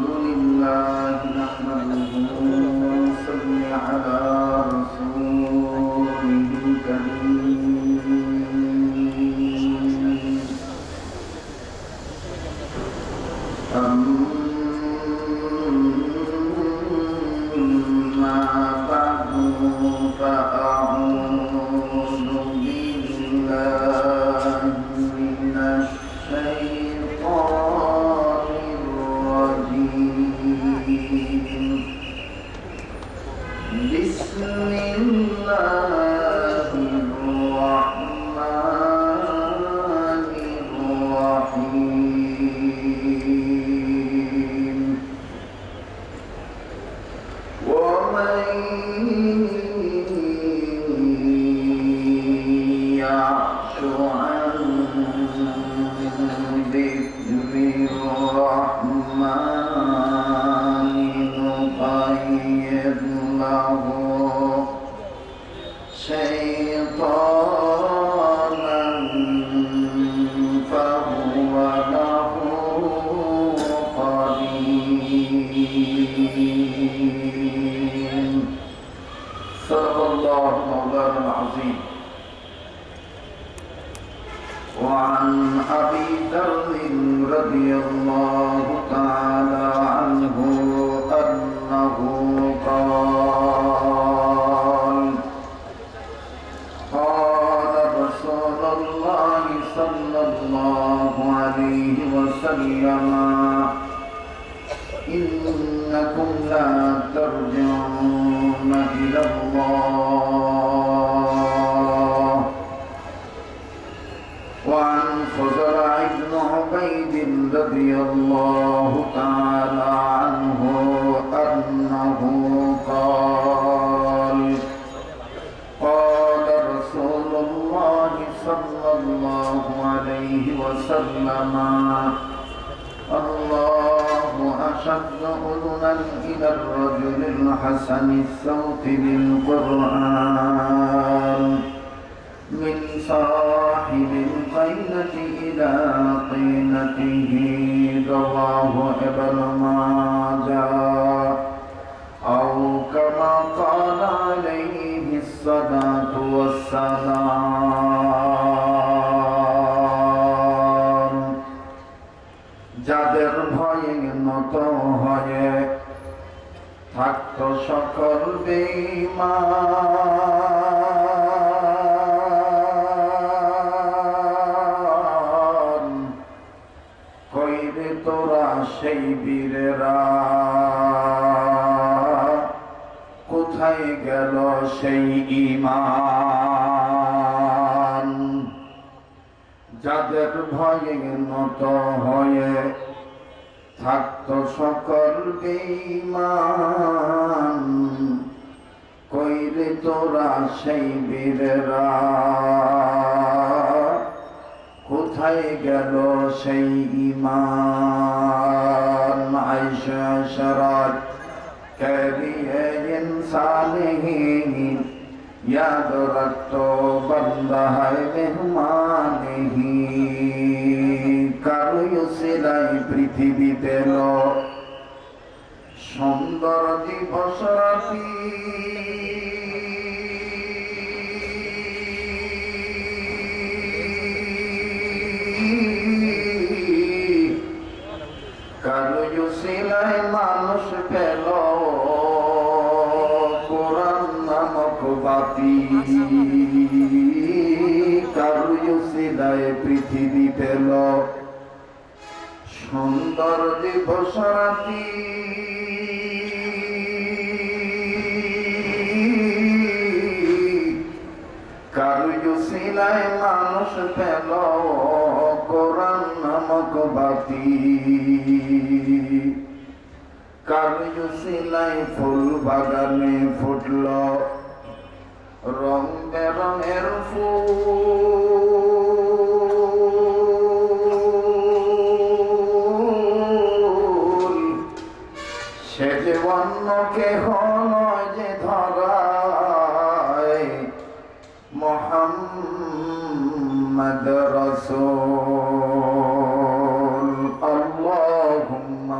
لله نحمده ونصلي على رسوله الكريم أما بعد فأعوذ بالله من الشيطان الرجيم بسم الله الرحمن الرحيم ومن يعش عن ذكر الرحمن نقيض له شيطانا فهو له قرين صدق الله مولانا العظيم وعن أبي ذر رضي الله تعالى عنه أنه قال رسول الله صلى الله عليه وسلم إنكم لا ترجعون إلى الله. وعن فزرع بن عبيد رضي الله تعالى عنه أنه قال رسول الله صلى الله عليه وسلم الله أشد أذنا إلى الرجل الحسن الصوت بالقرآن من صاحب القينة إلى قينته رواه ابن ماجه أو كما قال عليه الصلاة والسلام যাদের ভয়ে নত হয়ে থাকত সকল বেঈমান কইরে তোরা সেই বীরেরা কোথায় গেল সেই ঈমান যাদের ভয়ে নত হয়ে থাকত সকল বেঈমান কইরে তোরা সেই বীরেরা কোথায় গেল সেই ঈমান আয়েশা শরাত করিয়ে ইনসানিহি याद रखो बंदा है मेहमानिही কারো সিলাই পৃথিবীতে লো সুন্দর দিবস রাতি কারো সিলাই মানুষ পেল বাতি কারো সিলায় পৃথিবী পেল সুন্দর দিবস রাতি কারো সিলায় মানুষ পেল কোরআন নামক বাতি কারো সিলাই ফুল বাগানে ফুটল রং বেরঙের ফুল সে যে অন্য কেহ নয় যে ধরায় মুহাম্মদ রাসূল আল্লাহুম্মা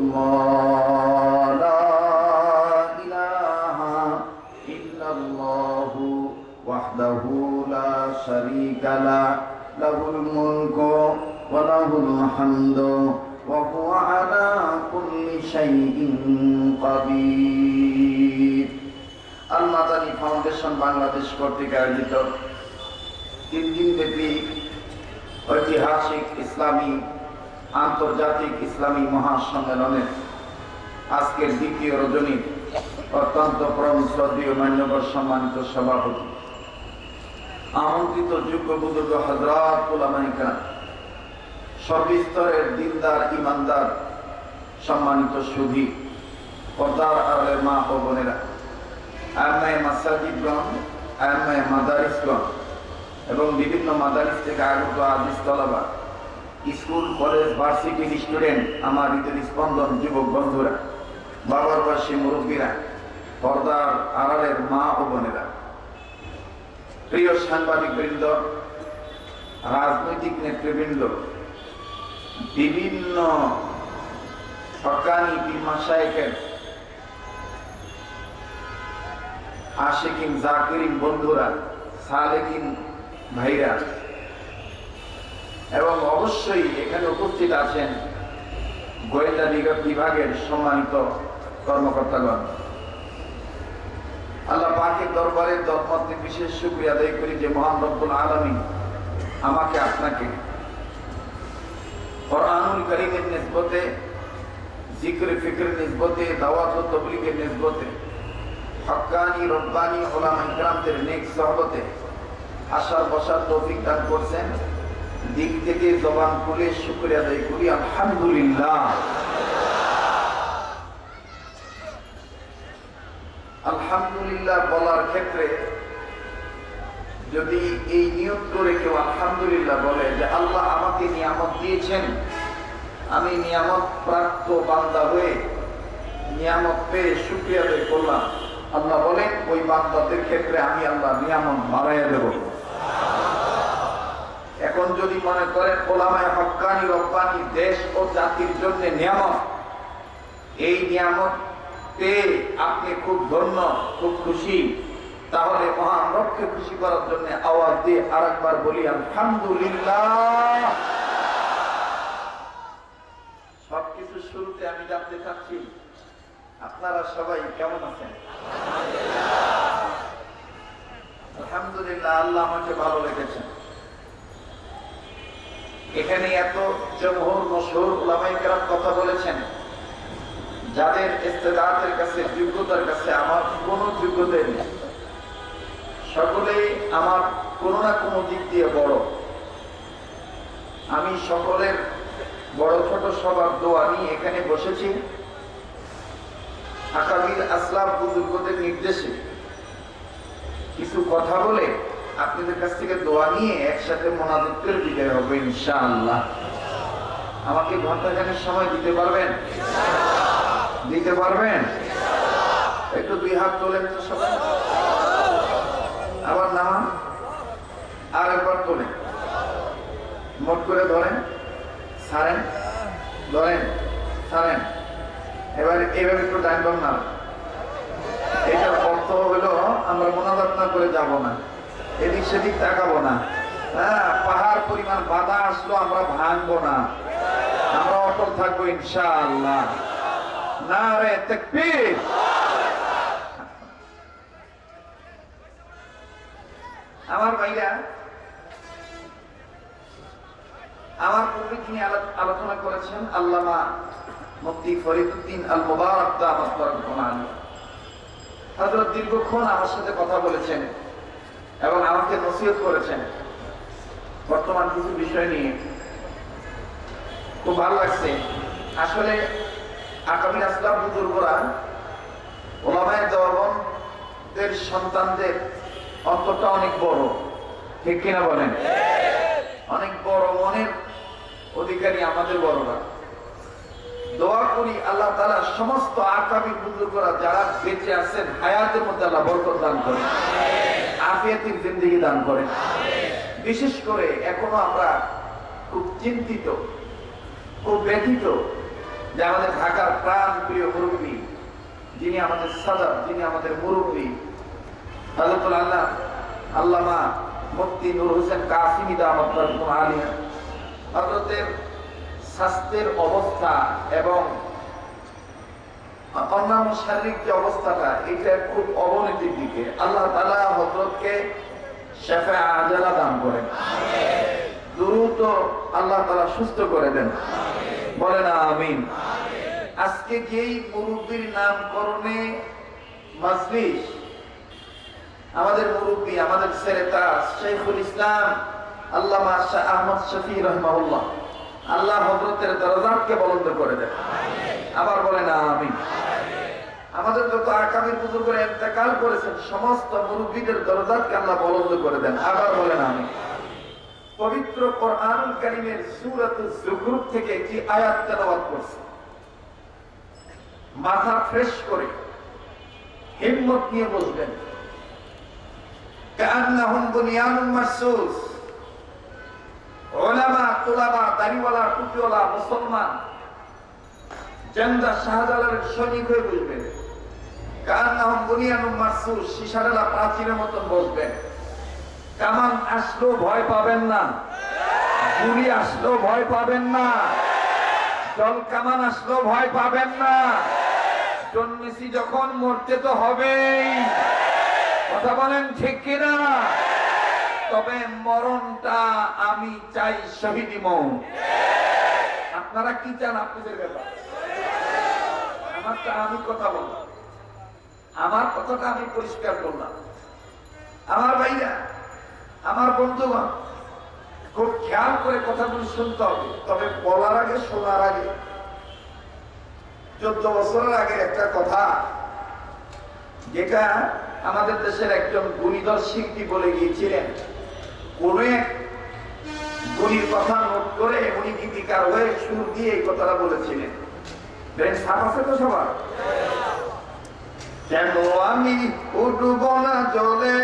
الله لا إله إلا الله وحده لا شريك له له الملك وله الحمد وهو على كل شيء قدير। আল মাদানী ফাউন্ডেশন বাংলাদেশ কর্তৃক আয়োজিত 3 দিনব্যাপী ঐতিহাসিক ইসলামী আন্তর্জাতিক ইসলামী মহাসম্মেলনের আজকের দ্বিতীয় রজনীর অত্যন্ত পরম শ্রদ্ধেয় মান্যবর সম্মানিত সভাপতি, আমন্ত্রিত যোগ্য বুজুর্গ হযরত উলামায়ে কেরাম, সর্বস্তরের দিনদার ইমানদার সম্মানিত সুধী, পর্দার আড়ালের মা ও বোনেরা, আইম্মায়ে মাসাজিদগণ, আইম্মায়ে মাদারিসগণ এবং বিভিন্ন মাদারিস থেকে আগত আজিজ তলাবা, স্কুল কলেজ ভার্সিটির স্টুডেন্ট, আমার হৃদয়ের স্পন্দন যুবক বন্ধুরা, বাবার বয়সী মুরব্বীরা, পর্দার আড়ালের মা ও বোনেরা, প্রিয় সাংবাদিক বৃন্দ, রাজনৈতিক নেতৃবৃন্দ, বিভিন্ন হক্কানি পীর মাশায়েখের আশিকিন জাকিরিন বন্ধুরা, সালেকিন ভাইরা এবং অবশ্যই এখানে উপস্থিত আছেন গোয়েন্দা বিভাগের সম্মানিত কর্মকর্তাগণ, আল্লাহ পাকের দরবারে দরমতে বিশেষ শুকরিয়া আদায় করি যে মহান রব্বুল আলামিন আমাকে আপনাকে কোরআনুল কারীমের নিসবতে, জিকরে ফিকরের নিসবতে, দাওয়াত ও তাবলীগের নিসবতে, হক্কানি রব্বানি উলামায়ে কেরামদের নেক সোহবতে আসার বসার তৌফিক দান করছেন। দিক থেকে জবান খুলে শুকরিয়া আদায় করি আলহামদুলিল্লাহ। আলহামদুলিল্লাহ বলার ক্ষেত্রে যদি এই নিয়ত করে কেউ আলহামদুলিল্লাহ বলে যে আল্লাহ আমাকে নিয়ামত দিয়েছেন, আমি নিয়ামত প্রাপ্ত বান্দা হয়ে নিয়ামত পেয়ে শুকরিয়া আদায় করলাম, আল্লাহ বলেন ওই বান্দাদের ক্ষেত্রে আমি আল্লাহ নিয়ামত বাড়াইয়া দেব। এখন যদি মনে করেন উলামায়ে হক্কানি রব্বানি দেশ ও জাতির জন্য নিয়ামত, এই নিয়ামত পেয়ে আপনি খুব ধন্য, খুব খুশি, তাহলে মহান রবকে খুশি করার জন্য আওয়াজ দিয়ে আরেকবার বলি আলহামদুলিল্লাহ। সবকিছু শুরুতে আমি জানতে চাচ্ছি আপনারা সবাই কেমন আছেন? আলহামদুলিল্লাহ, আল্লাহ আমাকে ভালো রেখেছেন। এখানে এত জমহুর মশহুর উলামায়ে কেরাম কথা বলেছেন, যাদের ইস্তেদাদের কাছে, যোগ্যতার কাছে আমার কোনো যোগ্যতা নেই, সকলেই আমার কোনো না কোনো দিক দিয়ে বড়। আমি সকলের বড় ছোট সবার দোয়া নিয়ে এখানে বসেছি। আকাবির আসলাফ বুজুর্গদের নির্দেশে কিছু কথা বলে আপনাদের কাছ থেকে দোয়া নিয়ে একসাথে মোনাজাত করে বিদায় হবে ইনশাআল্লাহ। আমাকে ঘন্টাখানেক সময় দিতে পারবেন? দিতে পারবেন? একটু 2 হাত তোলেন তো সবাই, আবার নামান, আর একবার তোলেন, মোট করে ধরেন, ছাড়েন, ধরেন, ছাড়েন। এবারে এইভাবে একটু ডাইন না। এটার অর্থ হলো আমরা মোনাজাত না করে যাব না, এদিক সেদিক তাকাবো না, হ্যাঁ, পাহাড় পরিমাণ বাধা আসলো আমরা ভাঙবো না, আমরা অটল থাকবো ইনশাআল্লাহ। নারে তাকবীর। আমার ভাইরা, আমার পূর্বে তিনি আলোচনা করেছেন আল্লামা মুফতি ফরিদউদ্দিন আল মুবারক দামাত বরকাতুহু। হযরত দীর্ঘক্ষণ আমার সাথে কথা বলেছেন এবং আমাকে নসিহত করেছেন বর্তমান কিছু বিষয় নিয়ে। খুব ভালো লাগছে। আসলে আকাবির আসলাফ বুজুর্গরা উলামায়ে দেওবন্দের সন্তানদের অন্তরটা অনেক বড়, ঠিক কিনা বলেন? অনেক বড় মনের অধিকারী আমাদের বড়রা। দোয়া করি আল্লাহ তাআলা সমস্ত আকাবির বুজুর্গরা যারা বেঁচে আছেন হায়াতের মধ্যে আল্লাহ বরকত দান করেন, আফিয়াতের জিন্দেগি দান করেন। বিশেষ করে এখনো আমরা খুব চিন্তিত, খুব ব্যথিত যে আমাদের ঢাকার প্রাণ প্রিয় মুরব্বী, যিনি আমাদের সাদাত, যিনি আমাদের মুরব্বী, হযরতুল আল্লামা মুফতি নূর হোসেন কাসিমি দামাত বরকাতুহু আলিয়া, হযরতের স্বাস্থ্যের অবস্থা এবং অন্যান্য শারীরিক যে অবস্থাটা, এটা খুব অবনতির দিকে। আল্লাহ তাআলা হযরতকে শিফা আজালা দান করেন, দ্রুত আল্লাহ তাআলা সুস্থ করে দেন, বলেন আমিন। আজকে যেই মুরব্বীর নামকরণে মাজলিস, আমাদের মুরব্বী, আমাদের ছেলেটা শাইখুল ইসলাম আল্লামা শাহ আহমদ শফি রাহিমাহুল্লাহ, আল্লাহ হযরতের দরজাতকে বুলন্দ করে দেন, আবার বলেন আমিন। আমাদের যত আকাবির বুজুর্গরা ইন্তেকাল করেছেন, সমস্ত মুরব্বীদের দরজাতকে আল্লাহ বুলন্দ করে দেন, আবার বলেন আমিন। পবিত্র কোরআনুল কারীমের সূরাতুজ যুখরুফ থেকে একটি আয়াত তেলাওয়াত করছি, মাথা ফ্রেশ করে হিম্মত নিয়ে বসবেন। কান্নাহুম বুনিয়ানুম মারসুস, উলামা, তুলাবা, দাড়িওয়ালা, টুপিওয়ালা মুসলমান জেন্দা শাহজালালের সৈনিক হয়ে বসবেন। কান্নাহুম বুনিয়ানুম মারসুস, শিশারালা প্রাচীরের মতন বসবেন। কামান আসলেও ভয় পাবেন না, গুলি আসলেও ভয় পাবেন না, জল কামান আসলেও ভয় পাবেন না। জন্মেছি যখন মরতে তো হবেই, কথা বলেন ঠিক কিনা? তবে মরণটা আমি চাই শহীদি মৌত। আপনারা কি চান? আপনাদের ব্যাপার, আমারটা আমি কথা বললাম, আমার কথাটা আমি পরিষ্কার করলাম। আমার ভাইরা, আমার বন্ধুগণ, খুব খেয়াল করে কথাগুলো শুনতে হবে। তবে বলার আগে, শোনার আগে, 14 বছরের আগে একটা কথা, যেটা আমাদের দেশের একজন গুণীধর শিল্পী বলে গিয়েছিলেন, কোন এক গুণীর কথা নোট করে উনি গীতিকার হয়ে সুর দিয়ে এই কথাটা বলেছিলেন। সাপ আছে তো সবার? কেন আমি উঠব না জলে,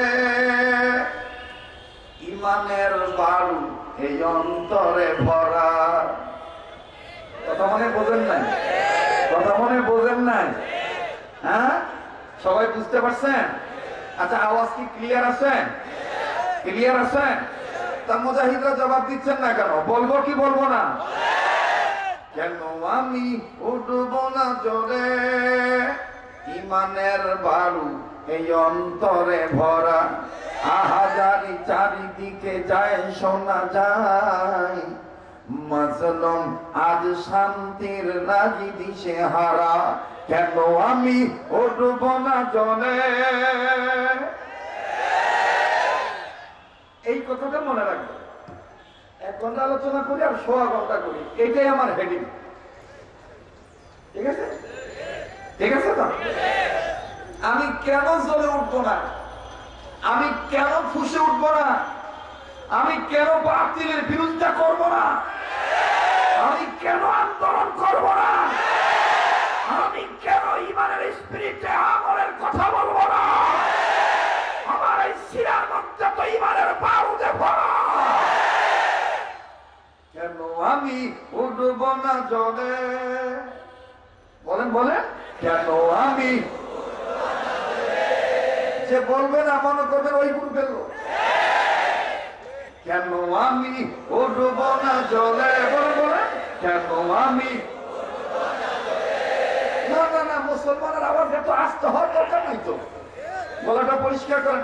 ইমানের বালু এই অন্তরে ভরা। কথা মনে বোঝেন নাই? কথা মনে বোঝেন নাই? হ্যাঁ, সবাই বুঝতে পারছেন? আচ্ছা, আওয়াজ কি ক্লিয়ার আছে? ক্লিয়ার আছে? তা মুজাহিদরা জবাব দিচ্ছেন না কেন? বলবো কি বলবো না? কেন আমি উঠব না জলে, ইমানের বালু এই অন্তরে ভরা। আহাজারি চারিদিকে যায়, শোনা যায়, মাজলুম আজ শান্তির লাগি দিশে হারা। কেন আমি উঠব না জলে। এই কথাটা মনে রাখবো। 1 ঘন্টা আলোচনা করি আর 1.5 ঘন্টা করি, এটাই আমার হেডিং। ঠিক আছে? ঠিক আছে তো? আমি কেন জ্বলে উঠবো না? আমি কেন ফুসে উঠবো না? আমি কেন বাতিলের বিরুদ্ধে করব না? আমি কেন আন্দোলন করব না? আমি কেন ইমানের স্পিরিটে আমলের কথা বলবো না? আমার এই শিরার মধ্যে তো ইমানের বারুদে ভরা। কেন আমি উঠব না জলে? বলেন বলেন, কেন আমি? যে বলবে না মনে করবেন ওই গুরু ফেললো। কেন আমি উঠব না জলে? বলে বলে, কেন আমি? না না না, মুসলমানের আওয়াজ এত আসতে হওয়ার দরকার নাই তো। গলাটা পরিষ্কার করেন।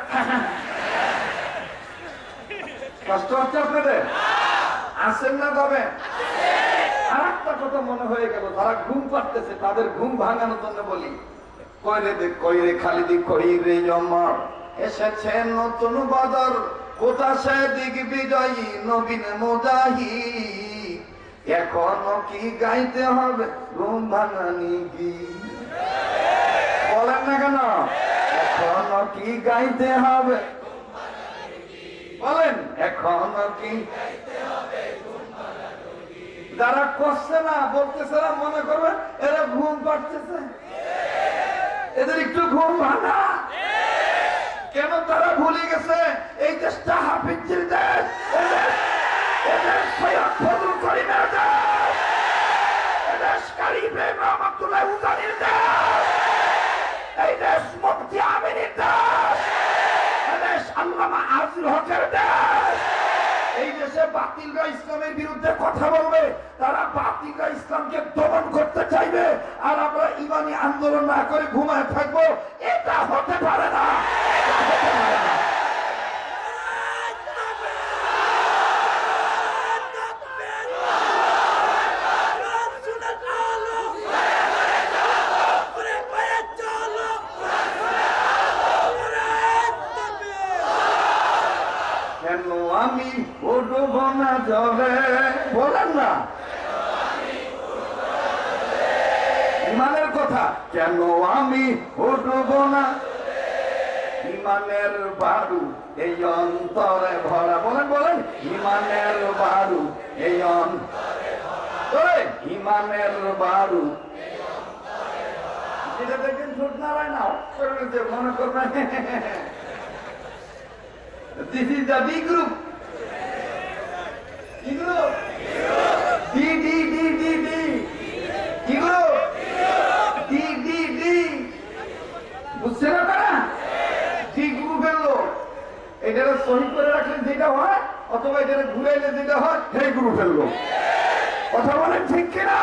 কষ্ট হচ্ছে আপনাদের? আসেন না তবে? আর একটা কথা মনে হয়ে গেল, তারা ঘুম পাড়তেছে, তাদের ঘুম ভাঙানোর জন্য বলি, কইরে খালিদি কইরে জমর, এসেছে নতুন বদর, কোথা সে দিক বিজয়ী নবীন মুজাহিদ। এখনো কি গাইতে হবে ঘুম ভাঙানি গীত? বলেন না কেন? এখনো কি গাইতে হবে? বলেন, এখনো কি? যারা করছে না, বলতেছে না, মনে করবে এরা ঘুম পাড়তেছে, এদের একটু ঘুম ভাঙা। কেন তারা ভুলে গেছে এই দেশটা হাফিজের দেশ, এদেশ সৈয়দ ফজলুল করিমের দেশ, এদেশ আলী ইব্রাহিম রহমাতুল্লাহ উজানির দেশ, এই দেশ মুফতি আমিনের দেশ, এই দেশ আল্লামা আজিজুল হকের দেশ। এই দেশে বাতিলরা ইসলামের বিরুদ্ধে কথা বলবে, তারা বাতিলরা ইসলামকে দমন করতে চাইবে, আর আমরা ইমানি আন্দোলন না করে ঘুমায় থাকবো। এটা হতে পারে না, এটা হতে পারে না। কেন আমি উঠব না জলে, বলেন না ইমানের কথা, কেন আমি উঠব না, ইমানের বারু এই অন্তরে ভরা, বলেন বলেন, ইমানের বারু এই অন্তরে ভরা, ইমানের বারু। এটা দেখেন ছোট নারায় না মনে করবেন this is the D group. D group. D D D D D. D group. D D D. বুঝছেন আপনারা? D গ্রুপের লোক। এটা সহি করে রাখলে যেটা হয়, অথবা এটা ঘুরাইলে যেটা হয়, সেই গ্রুপের লোক। কথা বলেন ঠিক কিনা?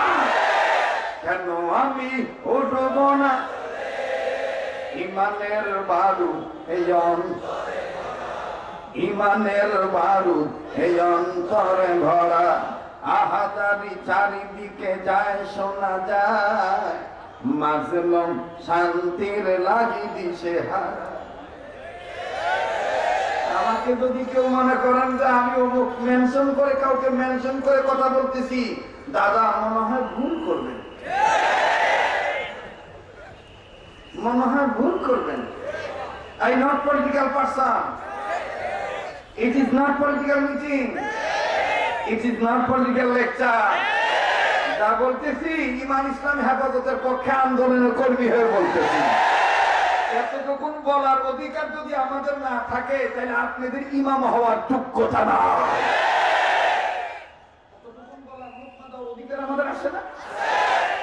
কেন আমি উঠব না, ইমানের বারু এই অন্তরে, ইমানের বারুদ এই অন্তরে ভরা, আহাজারি চারিদিকে যায় শোনা যায়, মাজলুম শান্তির লাগি দিশে হারা। আমাকে যদি কেউ মনে করেন যে আমি অমুক মেনশন করে, কাউকে মেনশন করে কথা বলতেছি, দাদা মনে হয় ভুল করবেন, মনে হয় ভুল করবেন। I not political person. It is not political meeting. It is not political lecture. যা বলতেছি ইমান ইসলাম হেফাজতের পক্ষে আন্দোলনের কর্মী হয়ে বলতেছি। এতটুকুন বলার অধিকার যদি আমাদের না থাকে, তাহলে আপনাদের ইমাম হওয়ার যোগ্যতা না। এতটুকুন বলার অধিকার আমাদের আসে না।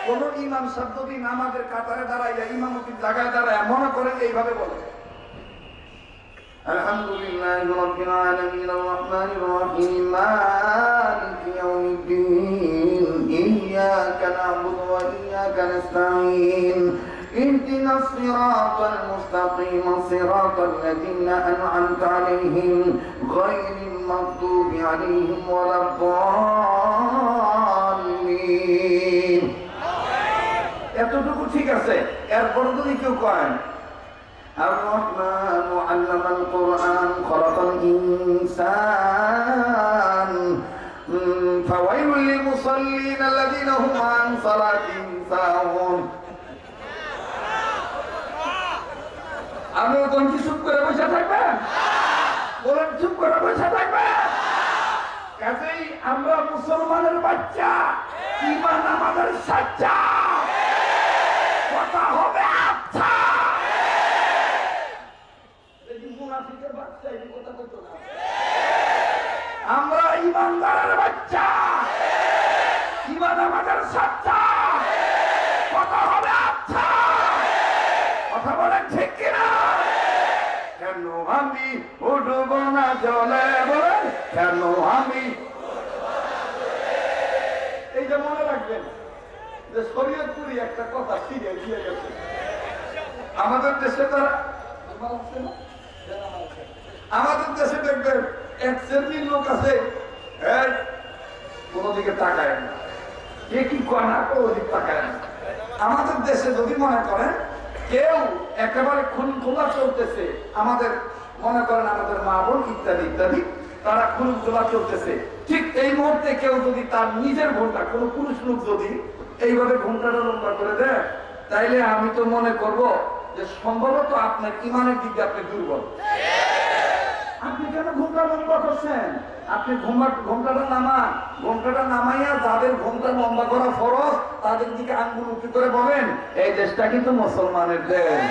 কোন ইমাম সাহেব যদি নামাজের কাতারে দাঁড়াইয়া ইমামতির জায়গায় দাঁড়ায় মনে করেন এইভাবে বলে, আলহামদুলিল্লাহি রাব্বিল আলামিন আর রহমানির রহিম মালিকি ইয়াউমিদ্দিন ইয়্যাকা না'বুদু ওয়া ইয়্যাকা নাস্তাঈন ইহদিনাস সিরাতাল মুস্তাকিম সিরাতাল লাযীনা আন'আমতা আলাইহিম গায়রিল মাগদুবি আলাইহিম ওয়ালাদ-দাল্লিন। এতটুকু ঠিক আছে। এরপর যদি কেউ কয় الرحمن علم القرآن خلق الإنسان فويل للمصلين الذين هم عن صلاتهم ساهون। আপনারা কি চুপ করে বসে থাকবেন? বলেন চুপ করে বসে থাকবেন? কাজেই আমরা মুসলমানের বাচ্চা, ঈমান আমাদের সাচ্চা, কথা হবে আচ্ছা। আমরা ইমানদারের বাচ্চা, ইমান আমাদের সাচ্চা, কথা হবে আচ্ছা। কথা বলেন ঠিক কিনা? কেন আমি উঠব না জলে, বলেন কেন আমি। এই যে মনে রাখবেন যে শরীয়তপুরি একটা কথা ফিরে দিয়ে গেছে আমাদের দেশে। তারা আমাদের দেশে দেখবেন এক শ্রেণীর লোক আছে, কোন দিকে তাকায় না, কে কি করে না কোনো দিক তাকায় না। আমাদের দেশে যদি মনে করেন কেউ একেবারে খুন খোলা চলতেছে, আমাদের মনে করেন আমাদের মা বোন ইত্যাদি ইত্যাদি, তারা খুন খোলা চলতেছে, ঠিক এই মুহূর্তে কেউ যদি তার নিজের ঘন্টা, কোন পুরুষ লোক যদি এইভাবে ঘন্টাটা লম্বা করে দেয়, তাইলে আমি তো মনে করব যে সম্ভবত আপনার ইমানের দিকে আপনি দুর্বল। আপনি কেন ঘুমটা লম্বা করছেন? আপনি ঘুমটাটা নামান, ঘুমটাটা নামাইয়া যাদের ঘুমটা লম্বা করা ফরজ তাদের দিকে আঙ্গুল উঁচু করে বলেন, এই দেশটা কিন্তু মুসলমানের দেশ,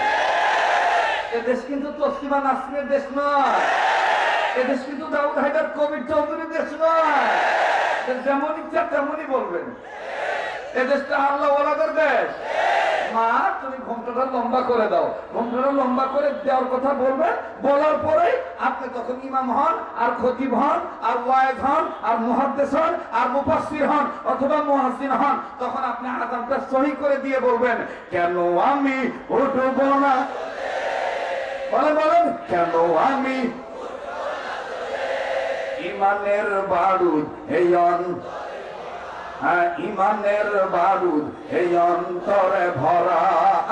এ দেশ কিন্তু তসলিমা নাসরিনের দেশ নয়, এ দেশ কিন্তু দাউদ হায়দার কবির চৌধুরীর দেশ নয়। যেমন ইচ্ছা তেমনই বলবেন। এদেশটা আল্লাহ ওয়ালাদের দেশ। মা তুমি ঘন্টাটা লম্বা করে দাও, ঘন্টাটা লম্বা করে দেওয়ার কথা বলবে, বলার পরে আপনি তখন ইমাম হন আর খতিব হন আর ওয়াইজ হন আর মুহাদ্দিস হন আর মুফাসসির হন অথবা মুহাদ্দিস হন, তখন আপনি আযানটা সহি করে দিয়ে বলবেন, কেন আমি উঠব না, বলেন কেন আমি ইমানের বারুদ এই ইমানের বারুদ এই অন্তরে ভরা।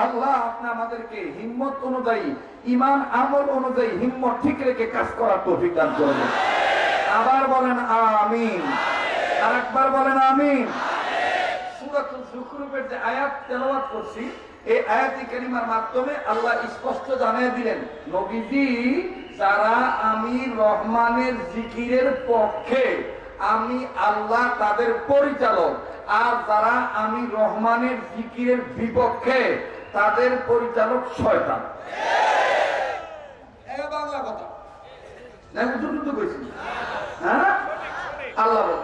আল্লাহ আপনি আমাদেরকে হিম্মত অনুযায়ী, ইমান আমল অনুযায়ী হিম্মত ঠিক রেখে কাজ করার তৌফিক দান করুন। আবার বলেন আমিন, আরেকবার বলেন আমিন। সূরাতুল যুখরুফের যে আয়াত তেলাওয়াত করছি, এই আয়াতে কারিমার মাধ্যমে আল্লাহ স্পষ্ট জানিয়ে দিলেন, নবীজি যারা আমি রহমানের জিকিরের পক্ষে আমি আল্লাহ তাদের পরিচালক, আর যারা আমি রহমানের জিকিরের বিপক্ষে তাদের পরিচালক শয়তান। বাংলা কথা হ্যাঁ, আল্লাহ বলেন,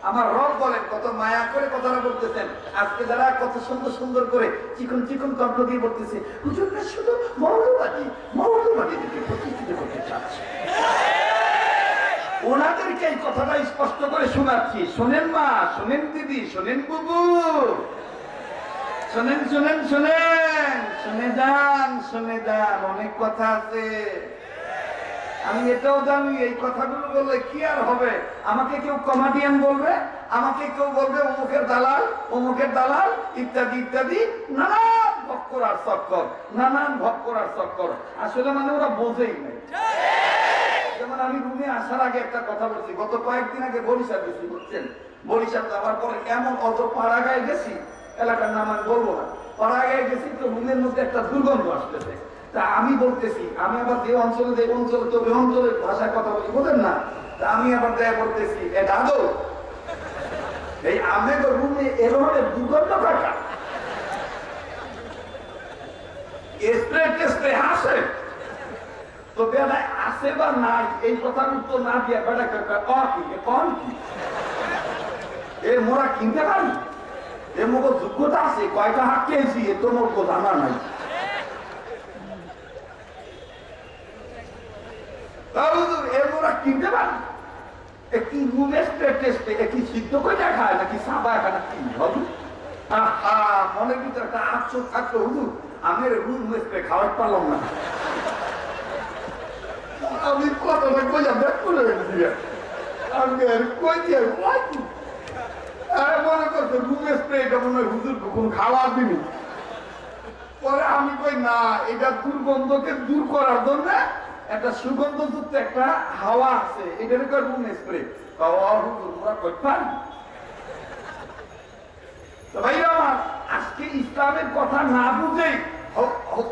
আমার রব বলেন, কত মায়া করে কথাটা বলতেছেন। আজকে যারা কত সুন্দর সুন্দর করে চিকন চিকন কণ্ঠ দিয়ে বলতেছে, হুজুররা শুধু মৌলবাদী দিকে প্রতিষ্ঠিত করতে চাচ্ছে, ওনাদেরকে এই কথাটা স্পষ্ট করে শোনাচ্ছি। শোনেন মা, শোনেন দিদি, শোনেন বুবু, শোনেন শোনেন শোনেন, শুনে যান, অনেক কথা আছে। আমি এটাও জানি এই কথাগুলো বললে কি আর হবে, আমাকে কেউ কমেডিয়ান বলবে, আমাকে কেউ বলবে অমুকের দালাল, অমুকের দালাল, ইত্যাদি ইত্যাদি, নানান ভক্কর আর চক্কর। আসলে মানে ওরা বোঝেই নাই। যেমন আমি রুমে আসার আগে একটা কথা বলছি, গত কয়েকদিন আগে বরিশাল গেছি, বুঝছেন, বরিশাল যাওয়ার পরে এমন অত পাড়াগায় গেছি, এলাকার নাম আমি বলবো না, পাড়াগায় গেছি তো রুমের মধ্যে একটা দুর্গন্ধ আসতেছে। তা আমি বলতেছি, আমি আবার যে অঞ্চলে তো ওই অঞ্চলের ভাষায় কথা বলি, বলেন না, তা আমি আবার দেয়া করতেছি, এ দাদু এই আমের রুমে এরকম দুর্গন্ধ কাকা স্প্রে আসে তো বেলায় আসে বা নাই, এই কথার উত্তর না দিয়া বেড়া কন কি এ মোরা কিনতে পারি, এ মুখ যোগ্যতা আছে, কয়টা হাত খেয়েছি এ তো মোট জানা নাই। কিনতে পারি একটি রুমের টেস্টে একটি সিদ্ধ করে খায় নাকি সাবা খায় নাকি হবে। মনের ভিতরে একটা আফসোস থাকলো, হুজুর আমি রুম স্প্রে খাওয়াতে পারলাম না। আমি কথাটা কইয়া ব্যাক করে গেছি, আমি কই দিয়ে মনে করছে রুম স্প্রে এটা মনে হয় হুজুর কোনো খাওয়ার দিনই। পরে আমি কই না, এটা দুর্গন্ধকে দূর করার জন্য একটা সুগন্ধযুক্ত একটা হাওয়া আছে, এটার রুম স্প্রে। আজকে ইসলামের কথা না বুঝে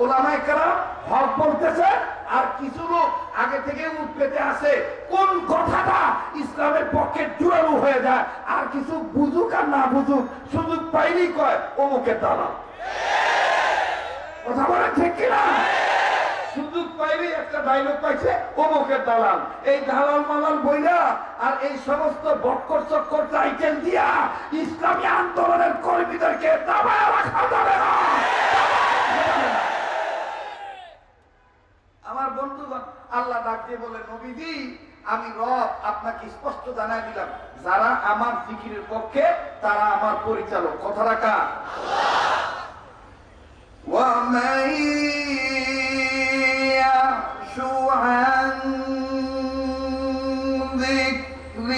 ওলামায়ে কেরাম হক বলতেছে, আর কিছু লোক আগে থেকে উৎপেতে আছে, কোন কথাটা ইসলামের পক্ষে জোরালো হয়ে যায়, আর কিছু বুঝুক আর না বুঝুক সুযোগ পাইলেই কয় অমুকের দালাল। কথা বলে ঠিক কিনা? সুযোগ পাইলে একটা ডায়লগ পাইছে অমুকের দালাল। এই দালাল মালাল বইলা আর এই সমস্ত বক্কর চক্কর টাইটেল দিয়া ইসলামী আন্দোলনের কর্মীদেরকে দাবায় রাখা যাবে না। আমার বন্ধুগণ, আল্লাহ ডাক দিয়ে বলে, নবীজি আমি রব আপনাকে স্পষ্ট জানাই দিলাম, যারা আমার জিকিরের পক্ষে তারা আমার পরিচালক। কথা রাখা عن ذكر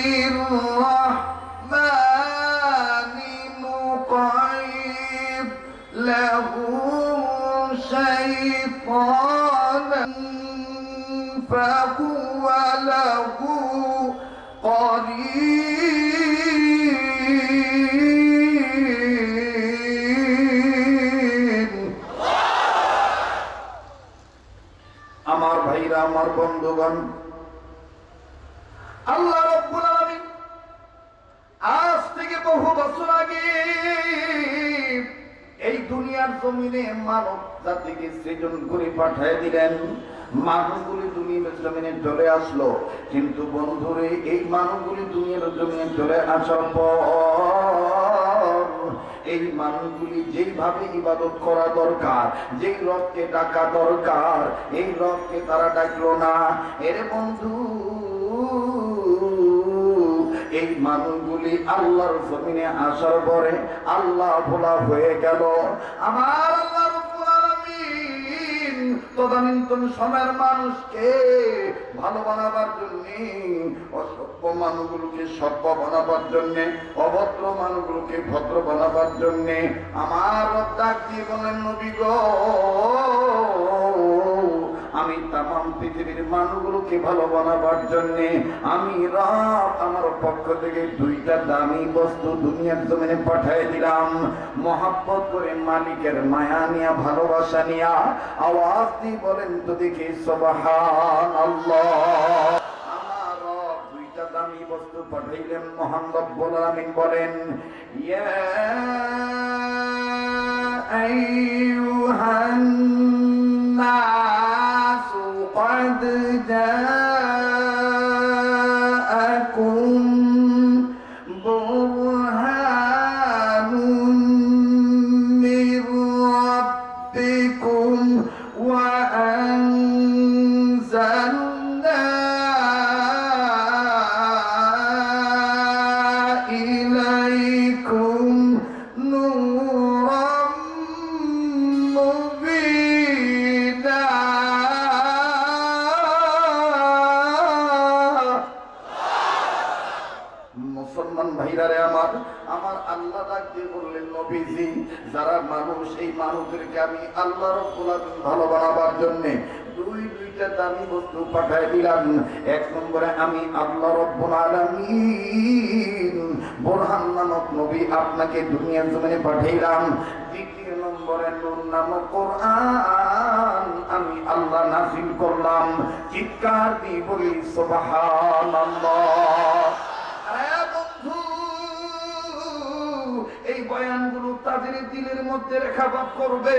الرحمن نقيض له شيطانا فهو له قرين। আমার ভাইরা, আমার বন্ধুগণ, আল্লাহ রাব্বুল আলামিন আজ থেকে বহু বছর আগে এই দুনিয়ার জমিনে মানব জাতিকে সৃজন করে পাঠিয়ে দিলেন। মানুষগুলি দুনিয়ার জমিনে চলে আসলো, কিন্তু বন্ধুরে এই মানুষগুলি দুনিয়ার জমিনে চলে আসার পর এই মানুষগুলি যেইভাবে ইবাদত করা দরকার, যেই রবকে ডাকা দরকার, এই রবকে তারা ডাকলো না। এর বন্ধু, এই মানুষগুলি আল্লাহর জমিনে আসার পরে আল্লাহ ভোলা হয়ে গেল। আমার আল্লাহ রাব্বুল আলামিন তদানীন্তন সময়ের মানুষকে ভালো বানাবার জন্য, অসভ্য মানুষগুলোকে সভ্য বানাবার জন্য, অভদ্র মানুষগুলোকে ভদ্র বানাবার জন্য আমার রব ডাক দিয়ে বলেন, নবী গো, আমি তামাম পৃথিবীর মানুষগুলোকে ভালো বানাবার জন্য আমি রব আমার পক্ষ থেকে দুইটা দামি বস্তু দুনিয়ার জমিনে পাঠিয়ে দিলাম। মহব্বত করে মালিকের মায়া নিয়া, ভালোবাসা নিয়া আওয়াজ দিয়ে বলেন তো দেখি সুবহানাল্লাহ। আমার রব দুইটা দামি বস্তু পাঠাইলেন। মহান রব্বুল আলামিন বলেন, ইয়া আইয়ুহান নাস قد جاءكم برهان من ربكم وأنزلنا إليكم نورا مبينا। মুসলমান ভাইরারে আমার, আমার আল্লাহ ডাক দিয়ে বললেন, নবীজি, যারা মানুষ, এই মানুষদেরকে আমি আল্লাহ রাব্বুল আলামিন ভালো বানাবার জন্য দুইটা দামি বস্তু পাঠিয়ে দিলাম। এক নম্বরে আমি আল্লাহ রাব্বুল আলামিন বুরহান নামক নবী আপনাকে দুনিয়ার জমিনে পাঠাইলাম। দ্বিতীয় নম্বরে নূর নামক কোরআন আমি আল্লাহ নাযিল করলাম। চিৎকার দিয়ে বলি সুবহানাল্লাহ। এই বয়ানগুলো তাদের দিলের মধ্যে রেখাপাত করবে,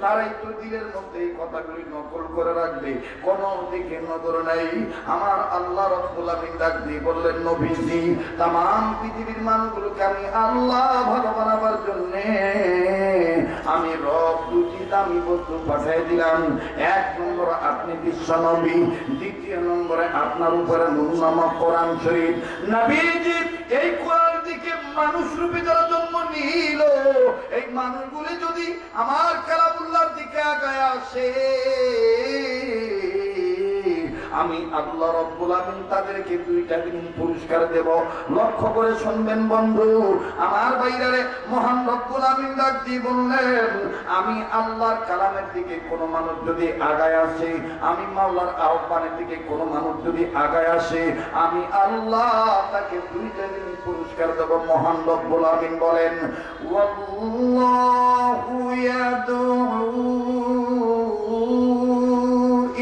তারাই তো দিলের মধ্যে এই কথাগুলি নকল করে রাখবে, কোন দিকে নজর নাই। আমার আল্লাহ রাব্বুল আলামিন ডাক দিয়ে বললেন, নবীজি, তামাম পৃথিবীর মানুষগুলোকে আমি আল্লাহ ভালো বানাবার জন্য আমি রব দুটি দামি বস্তু পাঠিয়ে দিলাম। এক নম্বরে আপনি বিশ্ব নবী, দ্বিতীয় নম্বরে আপনার উপরে নূর নামক কোরআন শরীফ। নবীজি এই কোরআন দিকে মানুষ রূপে যারা জন্ম নিল, এই মানুষগুলি যদি আমার কালামুল্লাহর দিকে আগায় আসে, আমি আল্লাহ রাব্বুল আলামিন তাদেরকে দুইটা দিন পুরস্কার দেব। লক্ষ্য করে শুনবেন বন্ধু আমার বাইরে, মহান রব্বুল আলামিন ডাক দিয়ে বললেন, আমি আল্লাহর কালামের দিকে কোন মানুষ যদি আগায় আসে, আমি মাওলার আহ্বানের দিকে কোন মানুষ যদি আগায় আসে, আমি আল্লাহ তাকে দুইটা দিন পুরস্কার দেব। মহান রব্বুল আলামিন বলেন, ওয়াল্লাহু ইয়াদউ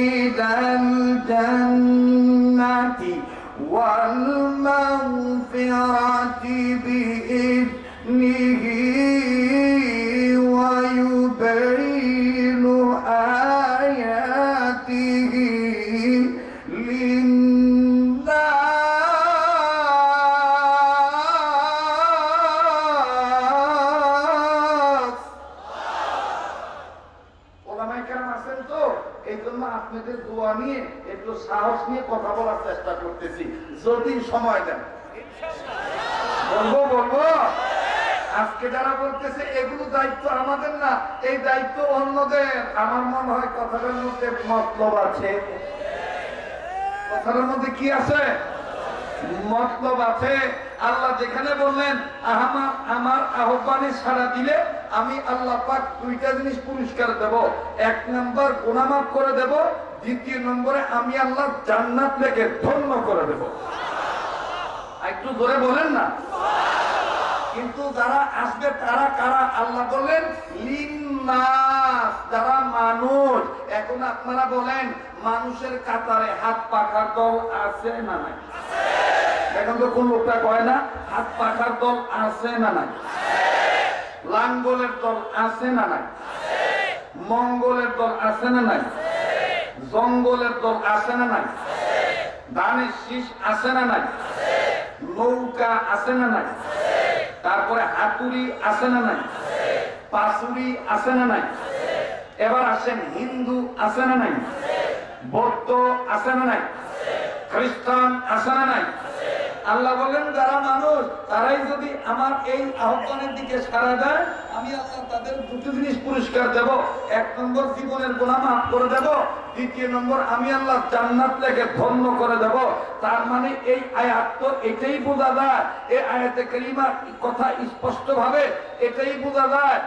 ইলাল জান্নাতি ওয়াল মাগফিরাতি বিইذনিহি ওয়া ইউবাইনু আয়াতিহি লিন্নাস। ওলামায়ে কেরাম আছেন তো, এই জন্য আপনাদের দোয়া নিয়ে একটু সাহস নিয়ে কথা বলার চেষ্টা করতেছি, যদি সময় দেন। বলবো আজকে যারা বলতেছে এগুলো দায়িত্ব আমাদের না, এই দায়িত্ব অন্যদের। আমার মনে হয় কথাটার মধ্যে মতলব আছে। কথাটার মধ্যে কি আছে? মতলব আছে। আল্লাহ যেখানে বললেন আমার আহ্বানে সাড়া দিলে আমি আল্লাহ পাক দুইটা জিনিস পুরস্কার দেব। এক নম্বর গুনাহ মাফ করে দেব, দ্বিতীয় নম্বরে আমি আল্লাহ জান্নাত থেকে ধন্য করে দেব। একটু জোরে বলেন না। কিন্তু যারা আসবে তারা কারা? আল্লাহ বলেন লিন্নাস, যারা মানুষ। এখন আপনারা বলেন, মানুষের কাতারে হাত পাখার দল আছে না নাই? এখন তো কোন লোকটা কয় না, হাত পাখার দল আছে না নাই? লাঙ্গলের দল আছে না নাই? মঙ্গলের দল আছে না নাই? জঙ্গলের দল আছে না নাই? ধানের শীষ আছে না নাই? নৌকা আছে না নাই? তারপরে হাতুড়ি আছে না নাই, পাসুরি আছে না নাই, এবার আসেন হিন্দু আছে না নাই, বৌদ্ধ আছে না নাই, খ্রিস্টান আছে না নাই। আল্লাহ বলেন যারা মানুষ তারাই যদি আমার এই আহ্বানের দিকে সাড়া দেয়, আমি আল্লাহ তাদের দুটো জিনিস পুরস্কার দেব। এক নম্বর জীবনের গুনাহ মাফ করে দেব, দ্বিতীয় নম্বর আমি আল্লাহ জান্নাত লেখে ধন্য করে দেব। তার মানে এই আয়াত তো এটাই বোঝা যায়, এই আয়াতে কারিমার কথা স্পষ্ট ভাবে এটাই বোঝা যায়,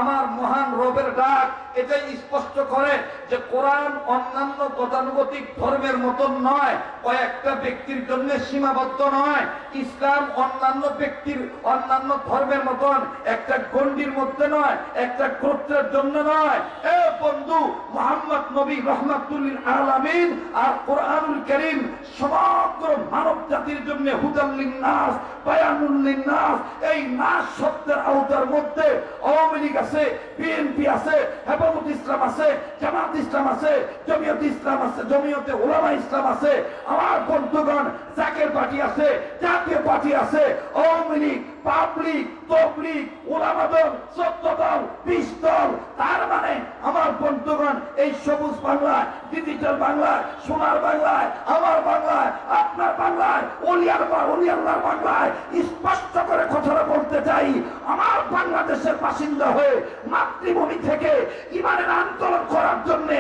আমার মহান রবের ডাক এটাই স্পষ্ট করে যে কোরআন অন্যান্য গতানুগতিক ধর্মের মতন নয়, কয়েকটা ব্যক্তির জন্য সীমাবদ্ধ নয়। ইসলাম অন্যান্য ব্যক্তির অন্যান্য ধর্মের মতন একটা গণ্ডির মধ্যে নয়, একটা গোত্রের জন্য নয়। এ বন্ধু, মুহাম্মদ নবী রহমাতুল্লিল আলামিন আর কোরআনুল কারীম সমগ্র মানব জাতির জন্য হুদাল লিন্নাস বায়ানুল লিন্নাস। এই নাস শব্দের আওতার মধ্যে আওয়ামী লীগ আছে, বিএনপি আছে, হেফাজত ইসলাম আছে, জামাত ইসলাম আছে, জমিয়ত ইসলাম আছে, জমিয়তে উলামা ইসলাম আছে, আমার বন্ধুগণ জাকের পার্টি আছে, জাতীয় পার্টি আছে, আওয়ামী লীগ, পাবলিক, তবলিগ, উলামা দল, 14 দল, 20 দল। তার মানে আমার বন্ধুগণ এই সবুজ বাংলায়, ডিজিটাল বাংলায়, সোনার বাংলায়, আমার বাংলায়, আপনার বাংলায়, ওলিয়াল্লাহর বাংলায় স্পষ্ট করে কথাটা বলতে চাই, আমার বাংলাদেশের বাসিন্দা হয়ে মাতৃভূমি থেকে ইমানের আন্দোলন করার জন্য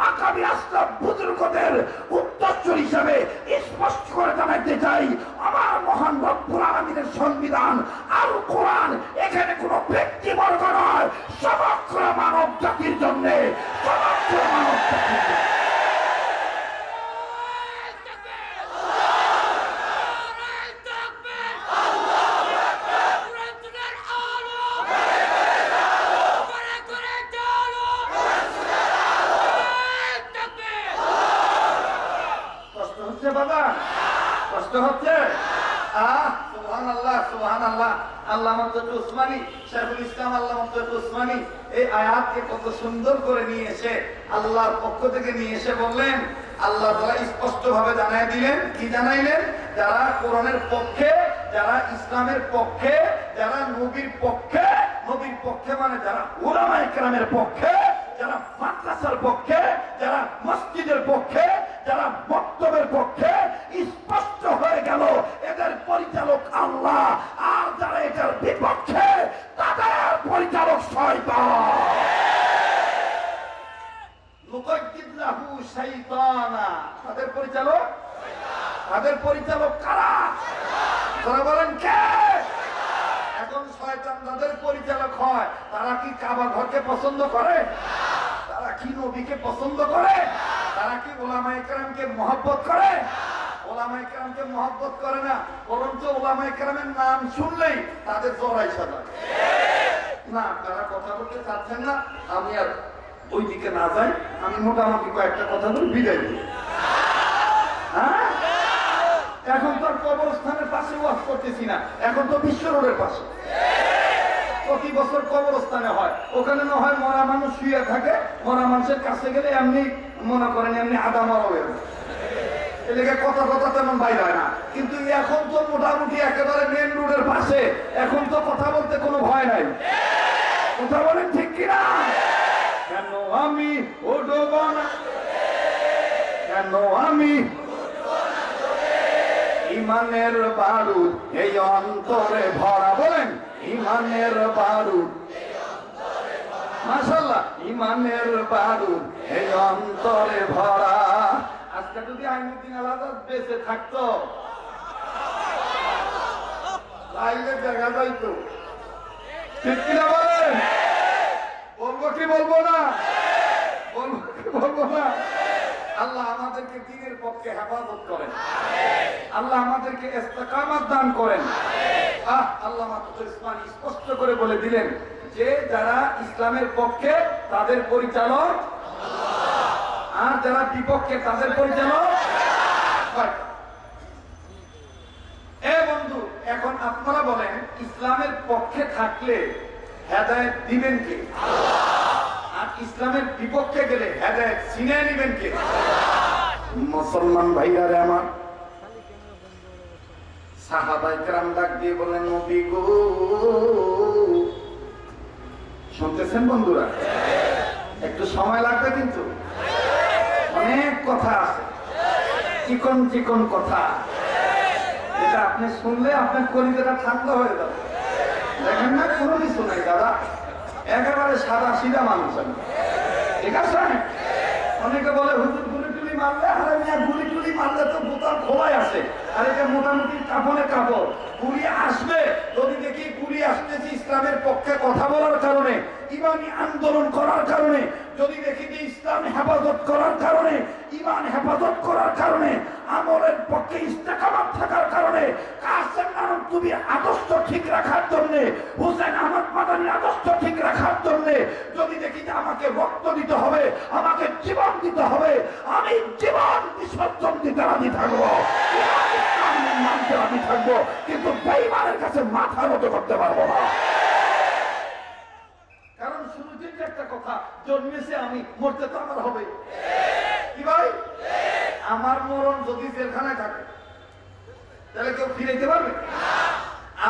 আকাবি আসলাম বুজুর্গদের উত্তরসূর হিসাবে স্পষ্ট করে জানাইতে চাই, আমার মহান রব্বুল আলামিনের সংবিধান আর কোরআন এখানে কোনো ব্যক্তিবর্গ নয়, সমগ্র মানব জাতির জন্য, সমগ্র মানব জাতির জন্য। বাবা কষ্ট হচ্ছে? সুবহানাল্লাহ, সুবহানাল্লাহ। আল্লামা উসমানী, শাইখুল ইসলাম আল্লামা উসমানী এই আয়াতকে কত সুন্দর করে নিয়ে এসে আল্লাহর পক্ষ থেকে নিয়ে এসে বললেন, আল্লাহ তাআলা স্পষ্ট ভাবে জানাই দিলেন। কি জানাইলেন? যারা কোরআনের পক্ষে, যারা ইসলামের পক্ষে, যারা নবীর পক্ষে, নবীর পক্ষে মানে যারা উলামায়ে কেরামের পক্ষে, যারা মাদ্রাসার পক্ষে, যারা মসজিদের পক্ষে, যারা বক্তব্যের পক্ষে, স্পষ্ট হয়ে গেল এদের পরিচালক আল্লাহ, আর যারা এটার বিপক্ষে তাদের পরিচালক শয়তান। মুকাদ্দিবুহু শাইতানা, তাদের পরিচালক, তাদের পরিচালক কারা? তারা বলেন কে? এখন শয়তান তাদের পরিচালক হয়, তারা কি কাবা ঘরকে পছন্দ করে? তারা কি নবীকে পছন্দ করে? তারা কি উলামায়ে কেরামকে মহব্বত করে? উলামায়ে কেরামকে মহব্বত করে না, বরঞ্চ উলামায়ে কেরামের নাম শুনলেই তাদের জ্বর আইসা লাগে। না, তারা কথা বলতে চাচ্ছেন না, আমি আর ওই দিকে না যাই, আমি মোটামুটি কয়েকটা কথা বলে বিদায় দিই। হ্যাঁ, এখন তো আর কবরস্থানের পাশে ওয়াজ করতেছি না, এখন তো বিশ্ব রোডের পাশে। প্রতি বছর কবরস্থানে হয়, ওখানে না হয় মরা মানুষ শুয়ে থাকে, মরা মানুষের কাছে গেলে এমনি মনে করেন এমনি আদা মরা হয়ে যায়, এদিকে কথা কথা তেমন বাইরে হয় না। কিন্তু এখন তো মোটামুটি একেবারে মেন রোডের পাশে, এখন তো কথা বলতে কোনো ভয় নাই। কথা বলেন ঠিক কিনা? কেন আমি উঠব না, কেন আমি ইমানের বারুদ এই অন্তরে ভরা, বলেন ইমানের বারুদ, মাশাআল্লাহ, ইমানের বারুদ এই অন্তরে ভরা। আজকে যদি আইনুদ্দিন আলাদা বেঁচে থাকতো তাইলে দেখা যাইতো, ঠিক কিনা বলেন? বলবো কি বলবো না? বলবো কি বলবো না? আল্লাহ আমাদেরকে দ্বীনের পক্ষে হেফাজত করেন, আল্লাহ আমাদেরকে ইস্তেকামত দান করেন। আল্লামা উসমানী স্পষ্ট করে বলে দিলেন যে যারা ইসলামের পক্ষে তাদের পরিচালক আল্লাহ, আর যারা বিপক্ষে তাদের পরিচালক শয়তান। এ বন্ধু, এখন আপনারা বলেন ইসলামের পক্ষে থাকলে হেদায়েত দিবেন কে? আল্লাহ। আর ইসলামের বিপক্ষে গেলে হেদায়েত ছিনিয়ে নেবেন কে? আল্লাহ। মুসলমান ভাইরা আমার, সাহাবায়ে কেরাম ডাক দিয়ে বলেন, নবী গো, শুনতেছেন বন্ধুরা? একটু সময় লাগবে, কিন্তু অনেক কথা আছে, চিকন চিকন কথা, এটা আপনি শুনলে আপনার কলিজাটা ঠান্ডা হয়ে যাবে। দেখেন না, কোনো কিছু নাই দাদা, একেবারে সাদা সিধা মানুষ আমি, ঠিক আছে? অনেকে বলে হুজুর গুলি টুলি মারলে, আরে মিয়া গুলি টুলি মারলে তো বোতাম খোলাই আছে, আর এটা মোটামুটি কাপড়ে কাপড়, গুলি আসবে। যদি দেখি গুলি আসতেছে ইসলামের পক্ষে কথা বলার কারণে, ইমানি আন্দোলন করার কারণে, যদি দেখি যে ইসলাম হেফাজত করার কারণে, ইমান হেফাজত করার কারণে, আমলের পক্ষে ইস্তেকামাত থাকার কারণে, কাসেম নানতুবি আদর্শ ঠিক রাখার জন্য, হুসেন আহমদ মাদানির আদর্শ ঠিক রাখার জন্য যদি দেখি যে আমাকে রক্ত দিতে হবে, আমাকে জীবন দিতে হবে, আমি জীবন বিসর্জন দিতে রাজি থাকবো, মানতে রাজি থাকবো, কিন্তু বেঈমানের কাছে মাথা নত করতে পারবো না। কারণ শুরুতে একটা কথা, জন্মেছে আমি, মরতে তো আমার হবে। কি ভাই, আমার মরণ যদি জেলখানায় থাকে তাহলে কেউ ফিরাইতে পারবে?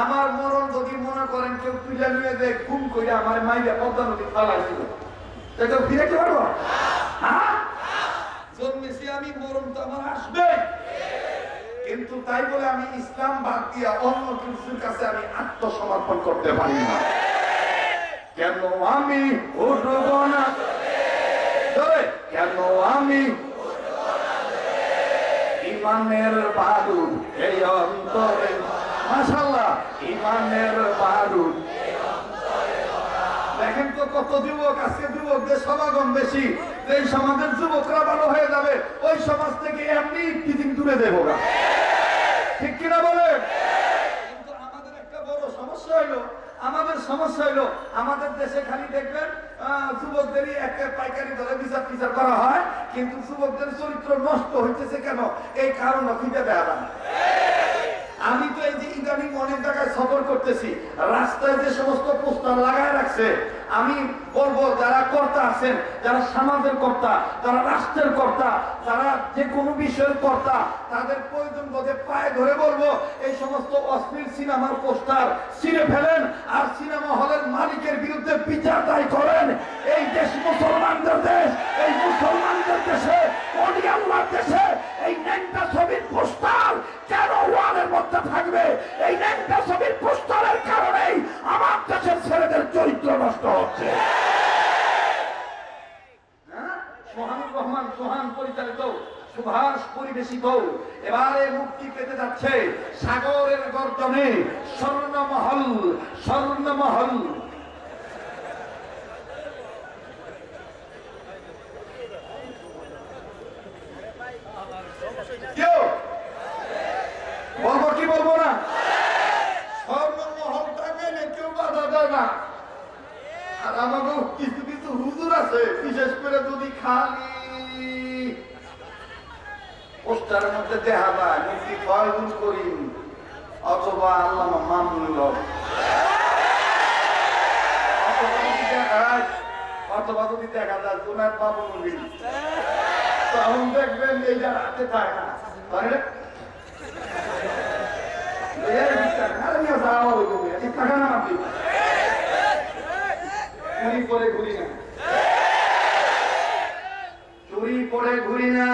আমার মরণ যদি মনে করেন কেউ তুলে নিয়ে দেয় গুম করে আমার মাইয়া পদ্মা নদী ফালাইছিল, তাহলে কেউ ফিরাইতে পারবো? হ্যাঁ, জন্মেছি আমি, মরণ তো আমার আসবে। কিন্তু তাই বলে আমি ইসলাম বাদ দিয়া অন্য কিছুর কাছে আমি আত্মসমর্পণ করতে পারি না। কেন আমি উঠব না, কেন আমি ইমানের বারুদ এই অন্তরে, মাশাআল্লাহ, ইমানের বারুদ। দেখেন তো কত যুবক, আজকে যুবকদের সমাগম বেশি, এই সমাজের যুবকরা ভালো হয়ে যাবে, ওই সমাজ থেকে এমনি কিছুদিন দূরে দেবো, ঠিক কিনা বলে? কিন্তু আমাদের একটা বড় সমস্যা হইলো, আমাদের দেশে খালি দেখবেন যুবকদেরই একটা পাইকারি ধরে বিচার টিচার করা হয়, কিন্তু যুবকদের চরিত্র নষ্ট হইতেছে কেন, এই কারণ খুঁজে দেওয়া যায় না। আমি তো এই যে ইদানিং অনেক জায়গায় সফর করতেছি, রাস্তায় যে সমস্ত পোস্টার লাগায় রাখছে, আমি বলবো যারা কর্তা আছেন, যারা সমাজের কর্তা, যারা রাষ্ট্রের কর্তা, যারা যে কোনো বিষয়ের কর্তা, তাদের প্রয়োজন বোধে পায়ে ধরে বলবো, এই সমস্ত অশ্লীল সিনেমার পোস্টার ছিঁড়ে ফেলেন, আর সিনেমা হলের মালিকের বিরুদ্ধে বিচার দায় করেন। এই দেশ মুসলমানদের দেশ, এই মুসলমানদের দেশে, ওলি আল্লাহর দেশে এই ন্যাংটা ছবির পোস্টার কেন ওয়ালের মধ্যে থাকবে? এই ন্যাংটা ছবির পোস্টারের কারণেই আমার দেশের ছেলেদের চরিত্র নষ্ট হচ্ছে। সোহানুর রহমান সোহান পরিচালিত, সুভাষ পরিবেশিত, এবারে মুক্তি পেতে যাচ্ছে সাগরের গর্জনে স্বর্ণমহল, স্বর্ণমহল। বলবো কি বলবো না? স্বর্ণমহলটা মেনে কেউ বাধা দেয় না। আর আমাকেও কিছু কিছু হুজুর আছে, বিশেষ করে যদি খালি পোস্টারের মধ্যে দেখা যায় মুফতি ফয়জুল করিম অথবা আল্লামা মামুনুল হক, অথবা যদি দেখা যায় জুনায়েদ বাবু নবী, তখন দেখবেন এইটা হাতে থাকে না। চুরি করে ঘুরি না, চুরি করে ঘুরি না।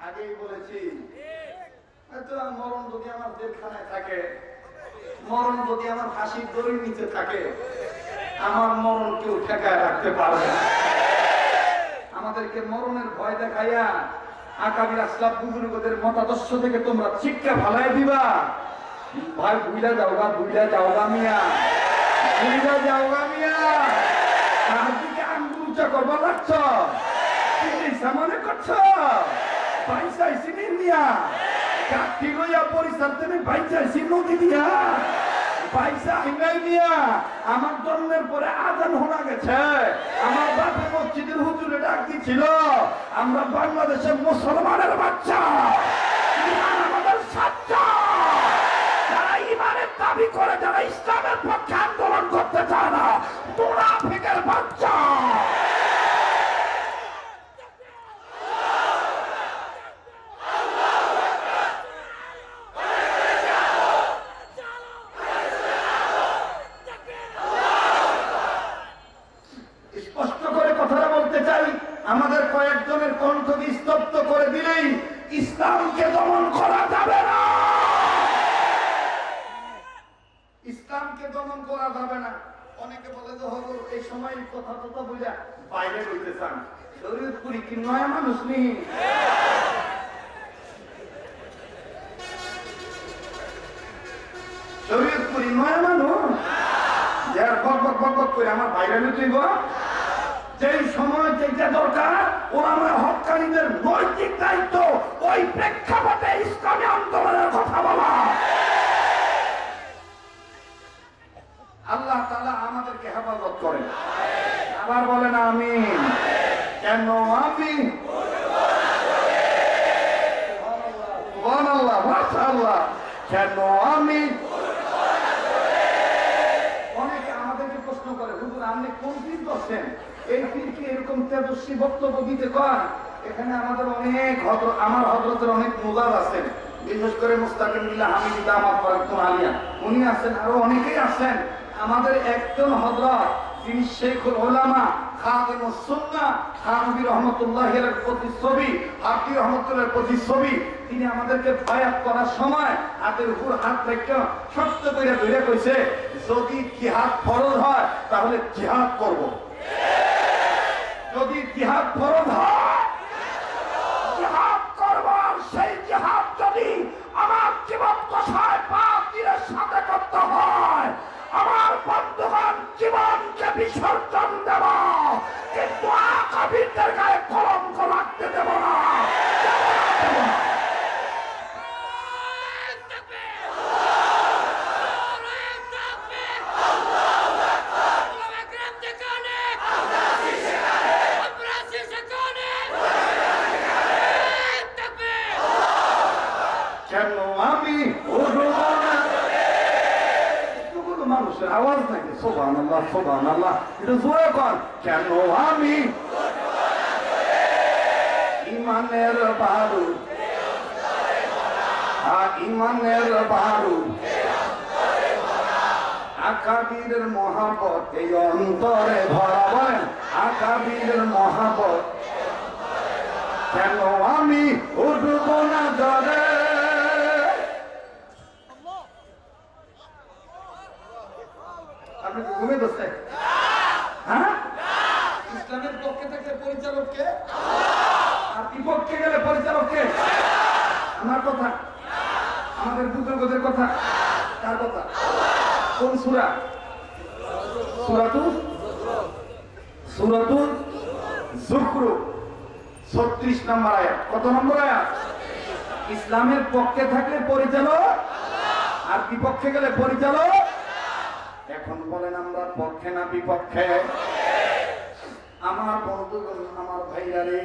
আগেই বলেছি, মরণ যদি আমার জেলখানায় থাকে, মরণ যদি আমার ফাঁসির দড়ির নিচে থাকে, আমার মরণ কেউ ঠেকায় রাখতে পারবে না। আমাদেরকে মরণের ভয় দেখাইয়া আকাবির আসলাফ বুজুর্গদের মতাদর্শ থেকে তোমরা শিক্ষা ফালাই দিবা। ভাই ভুইলা যাওগা, ভুইলা যাওগা মিয়া, ভুইলা যাওগা মিয়া। তার দিকে আঙ্গুল উঁচা করবার লাগছ, মনে করছ পাইসাইছি মিয়া, কাঠি লইয়া পরিচালনে পাইসাইছি নদী দিয়া, পয়সা আইনাই দিয়া। আমার জন্মের পরে আজান শোনা গেছে, আমার বাপে মসজিদের হুজুরে ডাক দিছিল, আমরা বাংলাদেশের মুসলমানের বাচ্চা, ইমান আমাদের সাচ্চা। যারা ইমানের দাবি করে, যারা ইসলামের পক্ষে আন্দোলন করতে চায় না, মুনাফিকের বাচ্চা। আমাদের কয়েকজনের কণ্ঠ স্তব্ধ করে দিলেই ইসলামকে দমন করা যাবে না। ইসলামকে দমন করা যাবে না। অনেকে বলে যে হুজুর এই সময় কথা কথা বুঝা বাইরে হইতে চান, শরীয়তপুরি কি নয়া মানুষ নেই? শরীয়তপুরি নয়া মানুষ যার বক বক বক বক করে আমার বাইরে লুটিব। যেই সময় যেটা দরকার ওলামায়ে হক্কানীদের নৈতিক দায়িত্ব ওই প্রেক্ষাপটে ইসলামী আন্দোলনের কথা বলা। আল্লাহ তাআলা আমাদেরকে হেফাজত করেন। আবার বলেন আমিন। কেন আমি সুবহানাল্লাহ মাশাআল্লাহ, কেন আমি? অনেকে আমাদেরকে প্রশ্ন করে হুজুর আপনি কোন পীর করছেন, এই পীর কি এরকম তেজস্বী বক্তব্য দিতে কয়? এখানে আমাদের অনেক আমার হযরতের অনেক মুজাদ আছেন, বিশেষ করে মুস্তাকিম বিল্লাহ হামিদি দামাত বরকাতুহু আলিয়া উনি আছেন, আরো অনেকেই আছেন। আমাদের একজন হযরত যিনি শেখুল উলামা খাদিমুস সুন্নাহ থানভী রহমাতুল্লাহি আলাইহির প্রতিচ্ছবি, হাফি রহমাতুল্লাহির প্রতিচ্ছবি, তিনি আমাদেরকে বায়াত করার সময় হাতের উপর হাত রেখে শক্ত করে ধরে কইছে যদি জিহাদ ফরজ হয় তাহলে জিহাদ করব। যদি জিহাদ ফরজ হয় জিহাদ করব। সেই জিহাদ যদি আমার জীবন দশায় বাতিলের সাথে করতে হয় আমার বন্ধুগণ জীবনকে বিসর্জন দেব, কিন্তু আকাবিরদের গায়ে কলঙ্ক লাগতে দেব না। কেন আমি মানুষের আওয়াজ নাকি? সুবহানাল্লাহ সুবহানাল্লাহ, এটা জোরে কর। কেন আমি ইমানের বারুদ, ইমানের বারুদ, আকাবিরের মহাবত এই অন্তরে ভরা। বলেন আকাবিরের মহাবত। কেন আমি উঠব না জরে? আপনি ঘুমে বসে? হ্যাঁ, ইসলামের পক্ষে থাকলে পরিচালককে, আর বিপক্ষে গেলে পরিচালককে। আমার কথা, আমাদের বুজুর্গদের কথা, কার কথা? কোন সূরা? সূরাতুল যুখরুফ 36 নম্বর আয়াত। কত নম্বর আয়াত? ইসলামের পক্ষে থাকলে পরিচালক, আর বিপক্ষে গেলে পরিচালক। এখন বলেন আমরা পক্ষে না বিপক্ষে? আমার বন্ধুগণ, আমার ভাইরা রে,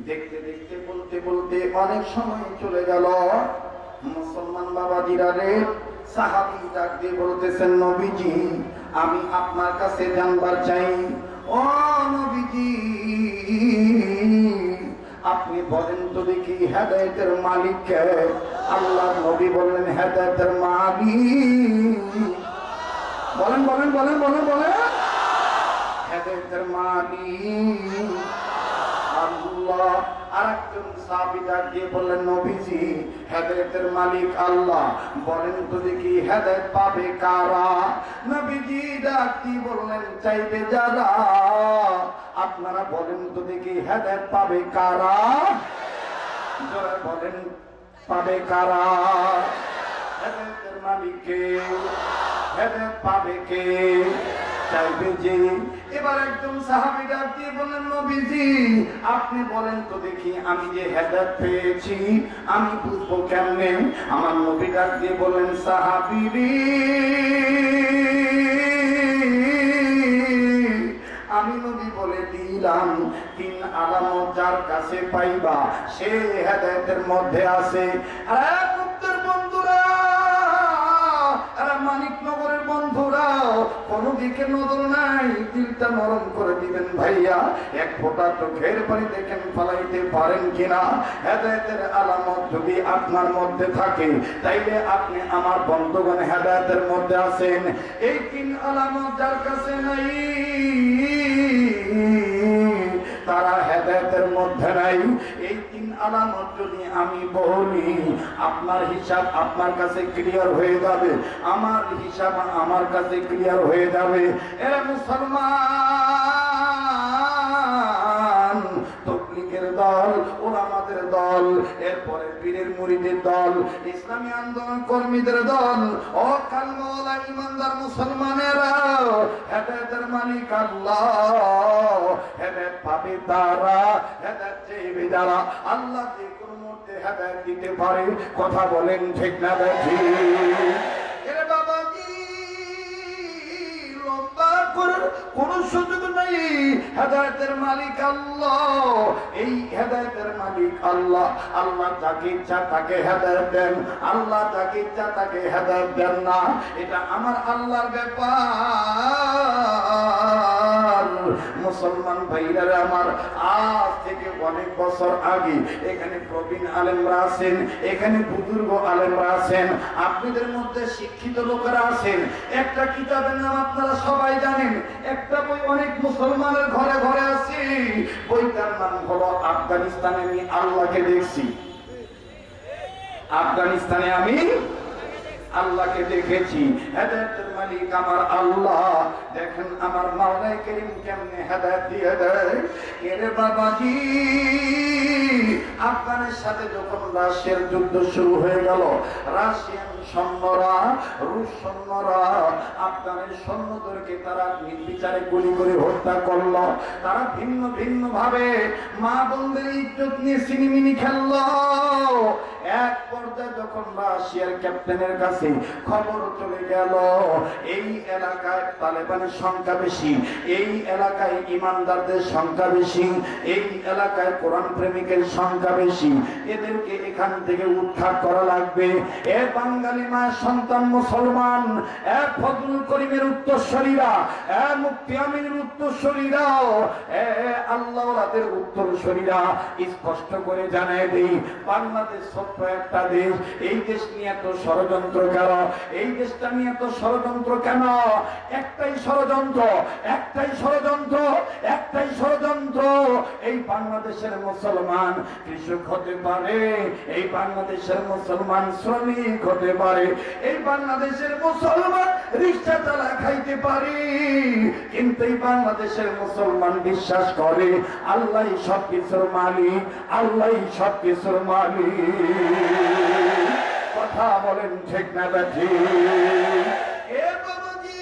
দেখতে দেখতে বলতে বলতে অনেক সময় চলে গেল। মুসলমান বাবাজিরা রে, সাহাবী ডাক দিয়ে বলতেছেন নবীজি আমি আপনার কাছে জানবার চাই, ও নবীজি আপনি বলেন তো দেখি হেদায়েতের মালিক কে? আল্লাহর নবী বললেন হেদায়েতের মালিক। বলেন বলেন বলেন বলেন বলেন হেদায়েতের মালিক আল্লাহ। আরেকজন সাহাবী ডাক দিয়ে বললেন নবীজি হেদায়েতের মালিক আল্লাহ, বলেন তো দেখি হেদায়েত পাবে কারা? নবীজি ডাক দিয়ে বললেন চাইবে যারা। আপনারা বলেন তো দেখি হেদায়েত পাবে কারা? যারা বলেন পাবে কারা? হেদায়েতের মালিক কে? হেদায়েত পাবে কে? চাইবে যে। এবার একদম সাহাবী ডাক দিয়ে বললেন নবীজি আপনি বলেন তো দেখি আমি যে হেদায়েত পেয়েছি আমি বুঝবো কেমনে? আমার নবী ডাক দিয়ে বললেন সাহাবী রে, আমি নবী বলে দিলাম 3 আলামত যার কাছে পাইবা সে হেদায়েতের মধ্যে আছে। উত্তর বন্ধুরা, মানিকনগরের বন্ধুরা, কোন দিকে নজর নাই, দিলটা নরম করে দিবেন ভাইয়া। এক ফোঁটা চোখের পানি দেখেন ফলাইতে পারেন কিনা? হেদায়েতের আলামত যদি আপনার মধ্যে থাকে তাইলে আপনি আমার বন্ধুগণ হেদায়েতের মধ্যে আছেন। এই 3 আলামত যার কাছে নাই তারা হেদায়েত আলামত যদি আমি বলি, আপনার হিসাব আপনার কাছে ক্লিয়ার হয়ে যাবে, আমার হিসাব আমার কাছে ক্লিয়ার হয়ে যাবে। এরা মুসলমান, তবলিগের দল, ওলামাদের দল, এরপরে পীরের মুরিদের দল, ইসলামী আন্দোলন কর্মীদের দল, ও কালমওয়ালা ইমানদার মুসলমানেরা, হেদায়েতের মালিক আল্লাহ, হেদায়েত পাবে তারা, হেদায়েত চাইবে যারা। আল্লাহ যে কোনো মুহূর্তে হেদায়েত দিতে পারে। কথা বলেন ঠিক না ঠিক? এরে বাবাজি, লম্বা করার কোন সুযোগ নাই। হেদায়েতের মালিক আল্লাহ, এই হেদায়েতের মালিক আল্লাহ। আল্লাহ যাকে ইচ্ছা তাকে হেদায়েত দেন, আল্লাহ যাকে ইচ্ছা তাকে হেদায়েত দেন না। এটা আমার আল্লাহর ব্যাপার। মুসলমান ভাইরা আমার, আজ থেকে অনেক বছর আগে এখানে প্রবীণ আলেমরা আছেন, এখানে বুজুর্গ আলেমরা আছেন, আপনাদের মধ্যে শিক্ষিত লোকেরা আছেন। একটা কিতাবের নাম আপনারা সবাই জানেন, একটা বই অনেক মুসলমানের ঘরে ঘরে আছে। বইটার নাম হলো আফগানিস্তানে আমি আল্লাহকে দেখছি। আফগানিস্তানে আমি আল্লাহকে দেখেছি। হেদায়েতের মালিক আমার আল্লাহ। দেখেন আমার মাওলাই করিম কেমনে হেদায়েত দিয়ে দেয়। এরে বাবাজি, আফগানের সাথে যখন রাশিয়ার যুদ্ধ শুরু হয়ে গেল, রাশিয়ান সৈন্যরা, রুশ সৈন্যরা আফগানের সৈন্যদেরকে তারা নির্বিচারে গুলি করে হত্যা করলো। তারা ভিন্ন ভিন্ন ভাবে মা বোনদের ইজ্জত নিয়ে সিনেমিনি খেললো। এক পর্যায়ে যখন রাশিয়ার ক্যাপ্টেনের কাছে খবর চলে গেল এই এলাকায় তালেবানের সংখ্যা বেশি, এই এলাকায় ইমানদারদের সংখ্যা বেশি, এই এলাকায় কোরআন প্রেমিকের সংখ্যা বেশি, এদেরকে এখান থেকে উদ্ধার করা লাগবে। এ বাঙালি মা সন্তান মুসলমান, এ ফজলুল করিমের উত্তরসূরিরা, এ মুফতি আমিনের উত্তরসূরিরা, এ আল্লাহওয়ালাদের উত্তরসূরিরা, স্পষ্ট করে জানায় দেই, বাংলাদেশ ছোট্ট একটা দেশ, এই দেশ নিয়ে এত ষড়যন্ত্র কেন? এই দেশটা নিয়ে এত ষড়যন্ত্র কেন? একটাই ষড়যন্ত্র, একটাই ষড়যন্ত্র, একটাই ষড়যন্ত্র। এই বাংলাদেশের মুসলমান কৃষক হতে পারে, এই বাংলাদেশের মুসলমান শ্রমিক হতে পারে, এই বাংলাদেশের মুসলমান রিকশা চালা খাইতে পারে, কিন্তু এই বাংলাদেশের মুসলমান বিশ্বাস করে আল্লাহই সব কিছুর মালিক, আল্লাহই সব কিছুর মালিক। কথা বলেন ঠিক না ঠিক? এ বাবাজি,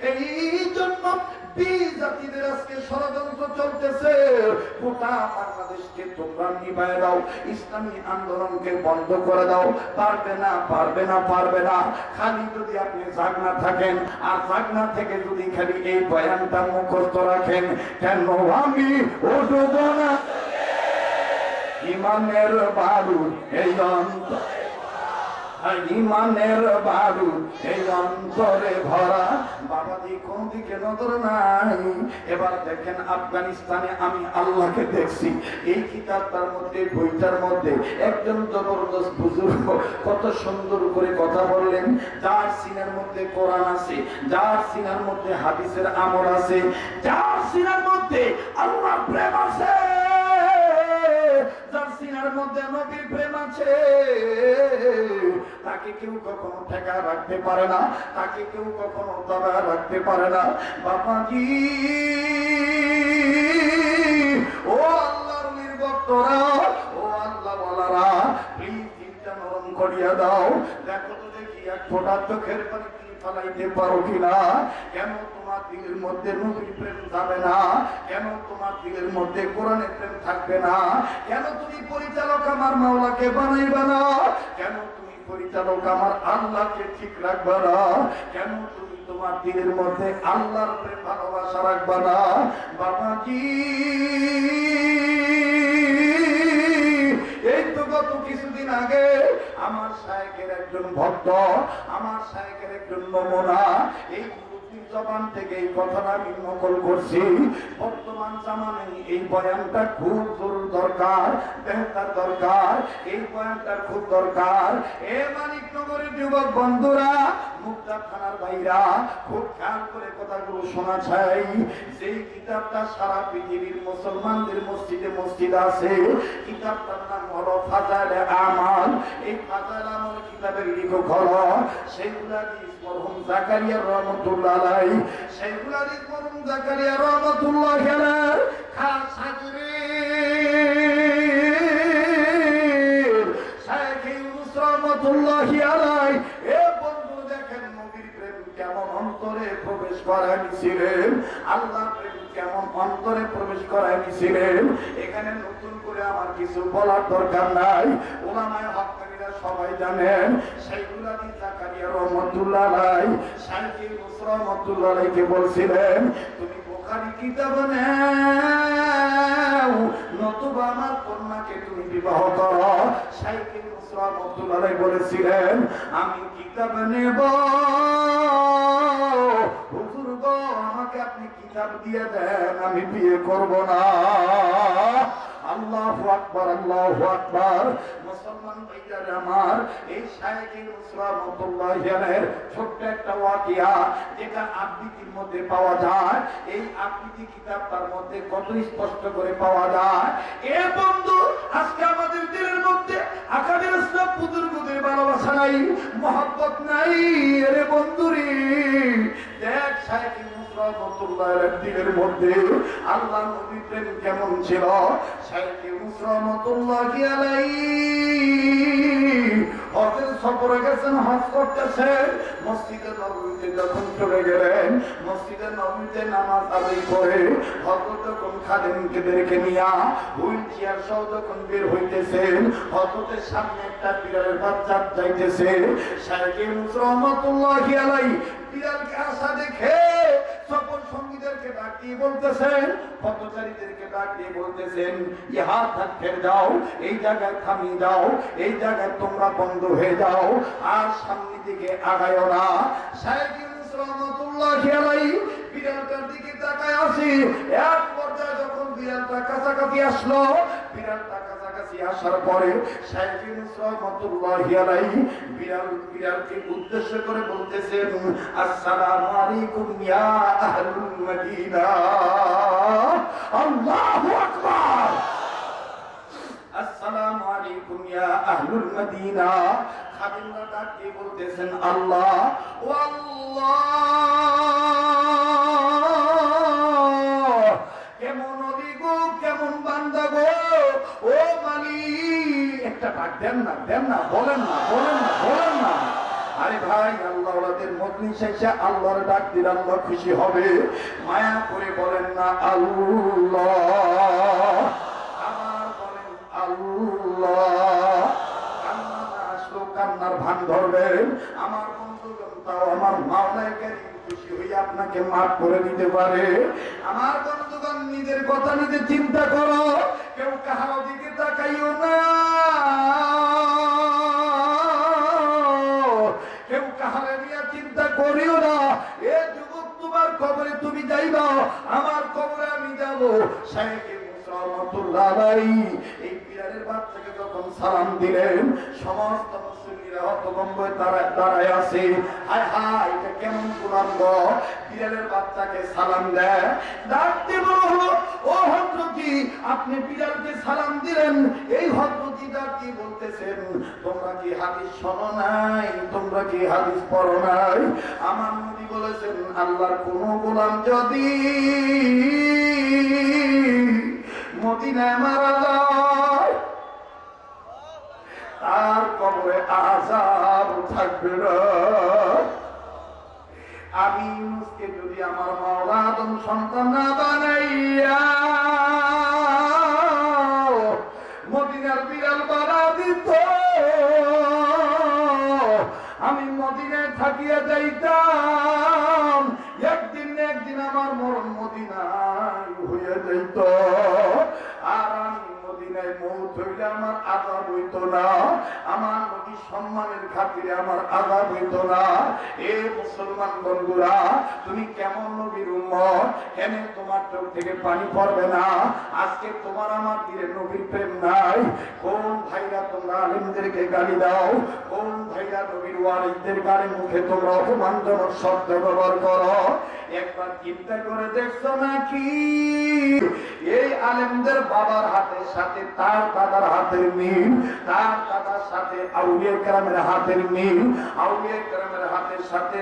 এই জন্য জাতিদের আজকে ষড়যন্ত্র চলতেছে। গোটা বাংলাদেশকে তোমরা নিভায় দাও, ইসলামী আন্দোলনকে বন্ধ করে দাও। পারবে না, পারবে না, পারবে না। খালি যদি আপনি জাগনা থাকেন, আর জাগনা থেকে যদি খালি এই বয়ানটা মুখস্থ রাখেন, কেন আমি উঠব না ইমানের বারুদ এই অন্তরে, ইমানের বারুদ এই অন্তরে ভরা। বাবাজি কোন দিকে নজর নাই। এবার দেখেন আফগানিস্তানে আমি আল্লাহকে দেখছি। এই কিতাবটার মধ্যে, বইটার মধ্যে একজন জবরদস্ত বুজুর্গ কত সুন্দর করে কথা বললেন। যার সিনার মধ্যে কোরআন আছে, যার সিনার মধ্যে হাদিসের আমল আছে, যার সিনার মধ্যে আল্লাহর প্রেম আছে, যার সিনার মধ্যে নবীর প্রেম আছে, তাকে কেউ কখনো ঠেকা রাখতে পারে না, তাকে কেউ কখনো দাবা রাখতে পারে না। বাবাজি, ও আল্লাহর নির্ভক্তরা, ও আল্লাহ ওয়ালারা, প্লিজ দিলটা নরম করিয়া দাও। দেখো তো দেখি এক ফোঁটা চোখের পানি তুমি ফালাইতে পারো কিনা। কেন তোমার দিলের মধ্যে নবীর প্রেম যাবে না? কেন তোমার দিলের মধ্যে কোরআনের প্রেম থাকবে না? কেন তুমি পরিচালক আমার মাওলাকে বানাইবে না? কেন তুমি পরিচালক আমার আল্লাহকে ঠিক রাখবে না? কেন তুমি তোমার দিলের মধ্যে আল্লাহর প্রেম ভালোবাসা রাখবে না? বাবাজি, এই তো গত কিছুদিন আগে আমার শায়েখের একজন ভক্ত, আমার শায়েখের একজন নমুনা, এই জবান থেকে এই কথাটা আমি নকল করছি। বর্তমান জামানায় এই বয়ানটা খুব দরকার, বেহতার দরকার, এই বয়ানটা খুব দরকার। এ মানিকনগরের যুবক বন্ধুরা, মুক্তা থানার ভাইরা, খুব খেয়াল করে কথাগুলো শোনা চাই। যেই কিতাবটা সারা পৃথিবীর মুসলমানদের মসজিদে মসজিদ আছে, কিতাবটার নাম হলো ফাজাইলে আমাল। এই ফাজাইলে আমাল কিতাবের লেখক হলো শাইখুল হাদিস মরহুম জাকারিয়া রহমাতুল্লাহ আলাইহি। শাইখুল হাদিস মরহুম জাকারিয়া রহমাতুল্লাহ আলাইহি খাস হাজরিন শাইখ ইউনূস রহমাতুল্লাহি আলাইহি। এ বন্ধু দেখেন নবীর প্রেম কেমন অন্তরে প্রবেশ করাইছিলেন, আল্লাহ প্রেম কেমন অন্তরে প্রবেশ করাইছিলেন। এখানে নতুন করে আমার কিছু বলার দরকার নাই, উলামায়ে হক্কানীরা সবাই জানেন। শাইখুল হাদিস জাকারিয়া রহমাতুল্লাহ আলাইহি শাইখ ইউনূস রহমাতুল্লাহ আলাইহিকে বলছিলেন, তুমি বুখারী কিতাব নাও, নতুবা আমার কন্যাকে তুমি বিবাহ করো। শাইখ ইউনূস রহমাতুল্লাহ আলাইহি বলেছিলেন, আমি কিতাব নেব, হুজুর গো আমাকে আপনি কিতাব দিয়ে দেন, আমি বিয়ে করব না। আল্লাহু আকবার, আল্লাহু আকবার। মুসলমান ভাইরা আমার, এই শাইখ ইউনূস রহমাতুল্লাহি আলাইহির ছোট্ট একটা ওয়াকিয়া যেটা আবৃত্তির মধ্যে পাওয়া যায়, এই আবৃত্তি কিতাবটার মধ্যে কত স্পষ্ট করে পাওয়া যায়। এ বন্ধু, আজকে আমাদের দিলের মধ্যে আকাদের ইসলাম বুজুর্গদের ভালোবাসা নাই, মহব্বত নাই। আরে বন্ধুরে দেখ, শাইখ ইউনূস রহমাতুল্লাহ আলাইহির দিলের মধ্যে আল্লাহর নবী প্রেম কেমন ছিল। শাইখ ইউনূস রহমাতুল্লাহি আলাইহি হজের সফরে গেছেন, হজ করতেছেন। মসজিদে নববীতে যখন চলে গেলেন, মসজিদে নববীতে নামাজ আদায় করে হযরত যখন খাদেমদেরকে নিয়া হুইল চেয়ার সহ যখন বের হইতেছেন, হযরতের সামনে একটা বিড়ালের বাচ্চা যাইতেছে। শাইখ ইউনূস রহমাতুল্লাহি আলাইহি বিড়ালকে আসা দেখে সকল সঙ্গীদেরকে ডাক দিয়ে বলতেছেন, পথচারীদেরকে ডাক দিয়ে বলতেছেন, যে হাত হাত ফের যাও, এই জায়গায় থামিয়ে যাও, এই জায়গায় তোমরা বন্ধ হয়ে যাও, আর সামনের দিকে আগায়ও না। শাইখ ইউনূস রহমাতুল্লাহি আলাইহি বিড়ালটার দিকে তাকায় আসি। এক পর্যায়ে যখন বিড়ালটা কাছাকাছি আসলো, বিড়ালটা কাছাকাছি আসার পরে শাইখ ইউনূস রহমাতুল্লাহি আলাইহি বিড়ালকে উদ্দেশ্য করে বলতেছেন, আসসালামু আলাইকুম ইয়া আহলুল মদিনা। আল্লাহু আকবার। আসসালামু আলাইকুম ইয়া আহলুল মদিনা। খাদেমরা ডাক দিয়ে বলতেছেন, আল্লাহ ও আল্লাহ, কেমন নবী গো, কেমন বান্দা গো, ও মালিক। একটা ডাক দেন না, দেন না, বলেন না, বলেন না, বলেন না। আরে ভাই, আল্লাহ ওয়ালাদের মজলিস এসে আল্লাহর ডাক দিলে আল্লাহ খুশি হবে। মায়া করে বলেন না আল্লাহ, আমার বলেন আল্লাহ। কান্না আসলো, কান্নার ভান ধরবেন। আমার বন্ধুগণ, তাও আমার মাওলায়ে কারীম খুশি হয়ে আপনাকে মাফ করে দিতে পারে। আমার বন্ধুগণ, নিজের কথা নিজে চিন্তা করো, কেউ কাহার দিকে তাকাইও না, কেউ কাহারে নিয়ে চিন্তা করিও না। এ যুবক, তোমার কবরে তুমি যাইবা, আমার কবরে আমি যাব। শাইখ ইউনূস রহমাতুল্লাহ আলাইহি এই বিড়ালের বাচ্চাকে যখন সালাম দিলেন, সমস্ত মুসলিমরা হতভম্ব দাঁড়ায় আছে। হায় হায়, এটা কেমন গোলাম গো, বিড়ালের বাচ্চাকে সালাম দেয়। ডাক দিয়ে বলো, ও হযরতি, আপনি বিড়ালকে সালাম দিলেন। এই হযরতি ডাক দিয়ে বলতেছেন, তোমরা কি হাদিস শোনো নাই, তোমরা কি হাদিস পড়ো নাই? আমার নবী বলেছেন, আল্লাহর কোন গোলাম যদি মদিনায় মারা যায়, তার কবরে আযাব থাকবে না। আমি ইউনূসকে যদি আমার মাওলা আদম সন্তান না বানাইয়া মদিনার বিড়াল বানা দিত, আমি মদিনায় থাকিয়া যাইতাম, একদিন না একদিন আমার মরণ মদিনায় হইয়া যাইত। আর আমি মদিনায় মৌত হইলে আমার আযাব হইত না। আমার নবী সম্মানের খাতিরে আমার আযাব হইত না। এ মুসলমান বন্ধুরা, তুমি কেমন নবীর উম্মত, কেন তোমার চোখ থেকে পানি পড়বে না? আজকে তোমার আমার দিলে নবীর প্রেম নাই। কোন ভাইরা তোমরা আলেমদেরকে গালি দাও, কোন ভাইরা নবীর ওয়ারিসদের গালি মুখে তোমরা অপমানজনক শব্দ ব্যবহার করো? একবার চিন্তা করে দেখছো নাকি এই আলেমদের বাবার হাতের সাথে তার দাদার হাতের মিল, তার দাদার সাথে আউলিয়া কেরামের হাতের মিল, আউলিয়া কেরামের হাতের সাথে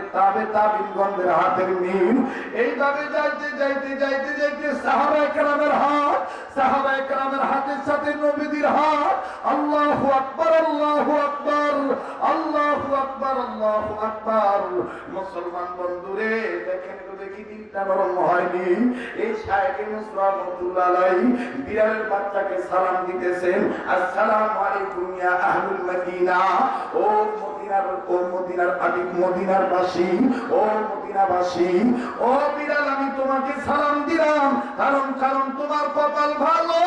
তাবিনগণদের হাতের মিল। এইভাবে যাইতে যাইতে যাইতে যাইতে সাহাবায়ে কেরামের হাত, সাহাবায়ে কেরামের হাতের সাথে নবীদের হাত। আল্লাহু আকবার, আল্লাহু আকবার, আল্লাহু আকবার, আল্লাহু আকবার। মুসলমান বন্ধুরে দেখেন তো দেখি দিনটা নরম হয়নি। এই শায়েখে মুসলিম রাহমাতুল্লাহ আলাইহি বিড়ালের বাচ্চাকে সালাম দিতেছেন, আসসালামু আলাইকুম ইয়া আহলুল মদিনা। ও মদিনার আদিক মদিনার বাসী, ও মদিনাবাসী, ও বিড়াল আমি তোমাকে সালাম দিলাম, কারণ তোমার কপাল ভালো,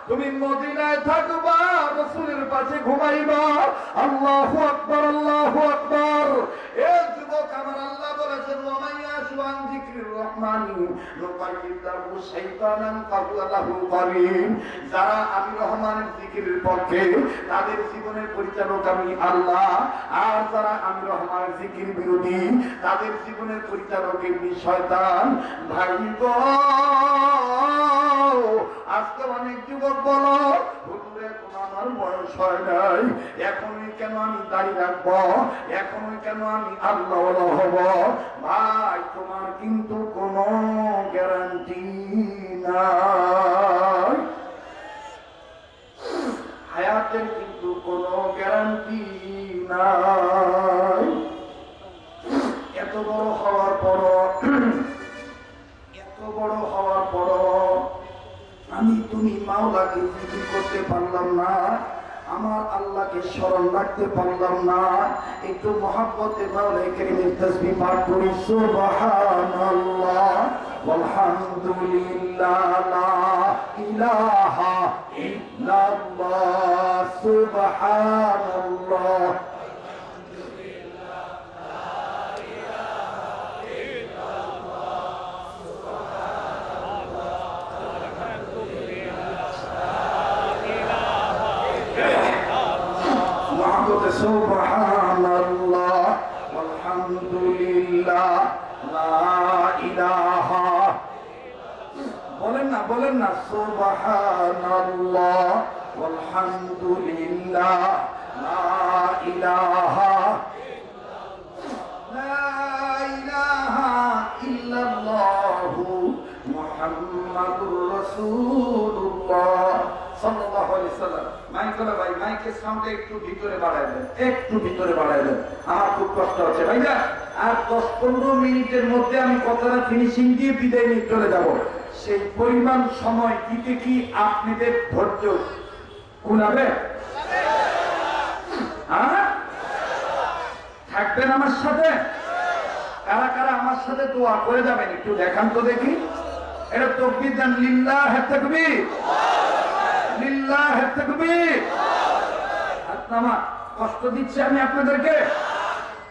তুমি মদিনায় থাকবা, রাসূলের পাশে ঘুমাইবা। আল্লাহু আকবার, আল্লাহু আকবার। এ যুবক আমার, আল্লাহ বলেছেন ওয়া মান ইয়াশু আন যিকরির রহমানি নুকাইয়িদ লাহু শাইতানান ফাহুয়া লাহু কারীন। যারা আমি রহমানের জিকিরের পক্ষে, তাদের জীবনের পরিচালক আমি আল্লাহ। আর যারা আমি রহমানের জিকির বিরোধী, তাদের জীবনের পরিচালক ইবনে শয়তান। ভাই গো, আজকে অনেক যুবক বলো, হুজুর এখন আমার বয়স হয় নাই, এখনই কেন আমি দাড়ি রাখবো, এখনই কেন আমি আল্লাহওয়ালা হব? ভাই, তোমার কিন্তু কোনো গ্যারান্টি নাই, হায়াতের কিন্তু কোনো গ্যারান্টি নাই। এত বড় হওয়ার পরও, এত বড় হওয়ার পরও আমি তুমি মাওলাকে জিকির করতে পারলাম না, আমার আল্লাহকে স্মরণ রাখতে পারলাম না। একটু মহব্বতে মাওলাই কারীমের তাসবিহ পাঠ করি, সুবহানাল্লাহ ওয়ালহামদুলিল্লাহ লা ইলাহা ইল্লাল্লাহ, সুবহানাল্লাহ। সুবহানাল্লাহ ওয়ালহামদুলিল্লাহ লা ইলাহা, বলেন না সুবহানাল্লাহ ওয়ালহামদুলিল্লাহ লা ইলাহা, লা ইলাহা ইল্লাল্লাহু মুহাম্মাদুর রাসূলুল্লাহ সাল্লাল্লাহু আলাইহি সাল্লাম। মাইকলা ভাই, মাইকের সাউন্ড একটু ভিতরে বাড়ায় দেন, একটু ভিতরে বাড়ায় দেন, আমার খুব কষ্ট হচ্ছে ভাইয়া। আর 10-15 মিনিটের মধ্যে আমি কথাটা ফিনিশিং দিয়ে বিদায় নিয়ে চলে যাব। সেই পরিমাণ সময় দিতে কি আপনাদের ধৈর্য কুলাবে? হ্যাঁ, থাকবেন আমার সাথে? কারা কারা আমার সাথে দোয়া করে যাবেন একটু দেখান তো দেখি। এটা তাকবীর দেন, লিল্লাহি তাকবীর, লিল্লাহি তাকবীর। আপনারা কষ্ট দিচ্ছি আমি আপনাদেরকে।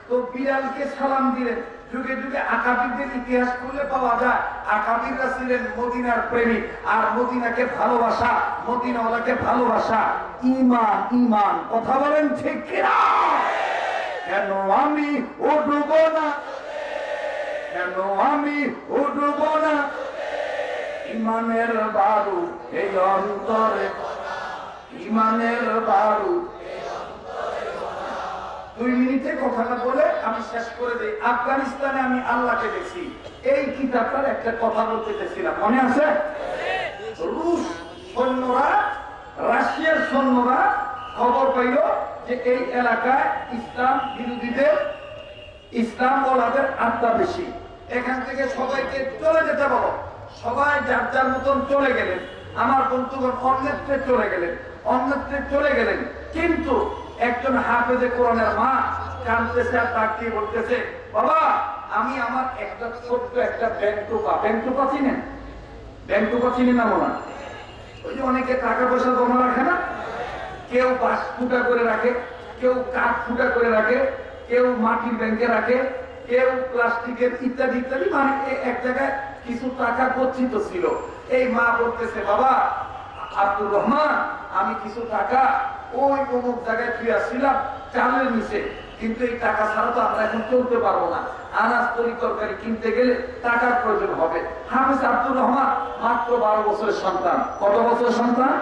তো বিড়ালকে সালাম দিলেন, যুগে যুগে আকাবিরদের ইতিহাস খুলে পাওয়া যায়, আকাবিররা ছিলেন মদিনার প্রেমিক, আর মদিনাকে ভালোবাসা, মদিনাওয়ালাকে ভালোবাসা ঈমান, ঈমান। কথা বলেন ঠিক কিনা? কেন আমি উঠব না, কেন আমি উঠব না, ঈমানের বারুদ এই অন্তরে, ঈমানের বারুদ। 2 মিনিটে কথাটা বলে আমি শেষ করে দেই। আফগানিস্তানে আমি আল্লাহকে দেখছি, এই কিতাবটার একটা কথা বলতে চেয়েছিলাম, মনে আছে? রুশ সৈন্যরা, রাশিয়ার সৈন্যরা খবর পাইল যে এই এলাকায় ইসলাম বিরোধীদের, ইসলাম ওলাদের আড্ডা বেশি, এখান থেকে সবাইকে চলে যেতে বলো। সবাই যার যার মতন চলে গেলেন। আমার বন্ধুগণ অন্যত্রে চলে গেলেন, অন্যত্রে চলে গেলেন। কিন্তু একজন হাফেজে কোরআনের মা কাঁদতেছে আর তাকিয়ে বলতেছে, বাবা আমি আমার একটা ছোট্ট একটা ব্যাংকটুপা চিনেন? ব্যাংকটুপা চিনি না মনে, ওই যে অনেকে টাকা পয়সা জমা রাখে না, কেউ বাঁশ ফুটা করে রাখে, কেউ কাঠ ফুটা করে রাখে, কেউ মাটির ব্যাংকে রাখে, কেউ প্লাস্টিকের ইত্যাদি ইত্যাদি। মানে এক জায়গায় কিছু টাকা গচ্ছিত ছিল। এই মা বলতেছে, বাবা আব্দুর রহমান, আমি কিছু টাকা ওই অমুক জায়গায় ফিরেছিলাম চালের নিচে, কিন্তু এই টাকা ছাড়া তো আমরা এখন চলতে পারবো না, আনাজ তরি তরকারি কিনতে গেলে টাকার প্রয়োজন হবে। হাফেজ আব্দুর রহমান মাত্র 12 বছরের সন্তান। কত বছরের সন্তান?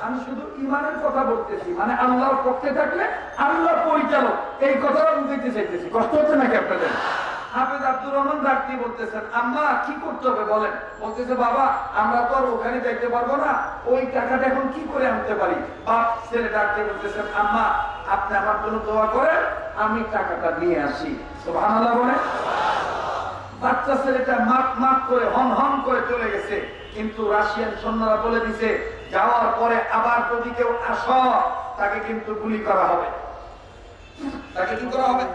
আমি শুধু ইমানের কথা বলতেছি, মানে আল্লাহর পক্ষে থাকলে আল্লাহ পরিচালক, এই কথাটা বুঝাইতে চাইতেছি। কষ্ট হচ্ছে নাকি আপনাদের? হাফেজ আব্দুর রহমান ডাক দিয়ে বলতেছেন, আম্মা কি করতে হবে বলেন? বলতেছে, বাবা আমরা তো আর ওখানে যাইতে পারবো না, ওই টাকাটা এখন কি করে আনতে পারি? বাপ ছেলে ডাক দিয়ে বলতেছেন, আম্মা আপনি আমার জন্য দোয়া করেন, আমি টাকাটা নিয়ে আসি। সুবহানাল্লাহ বলে। বাচ্চা ছেলেটা মাপ মাপ করে হন হন করে চলে গেছে, কিন্তু রাশিয়ান সৈন্যরা বলে দিছে, যাওয়ার পরে আবার যদি কেউ আসো তাকে কিন্তু গুলি করা হবে। তাকে কি করা হবে?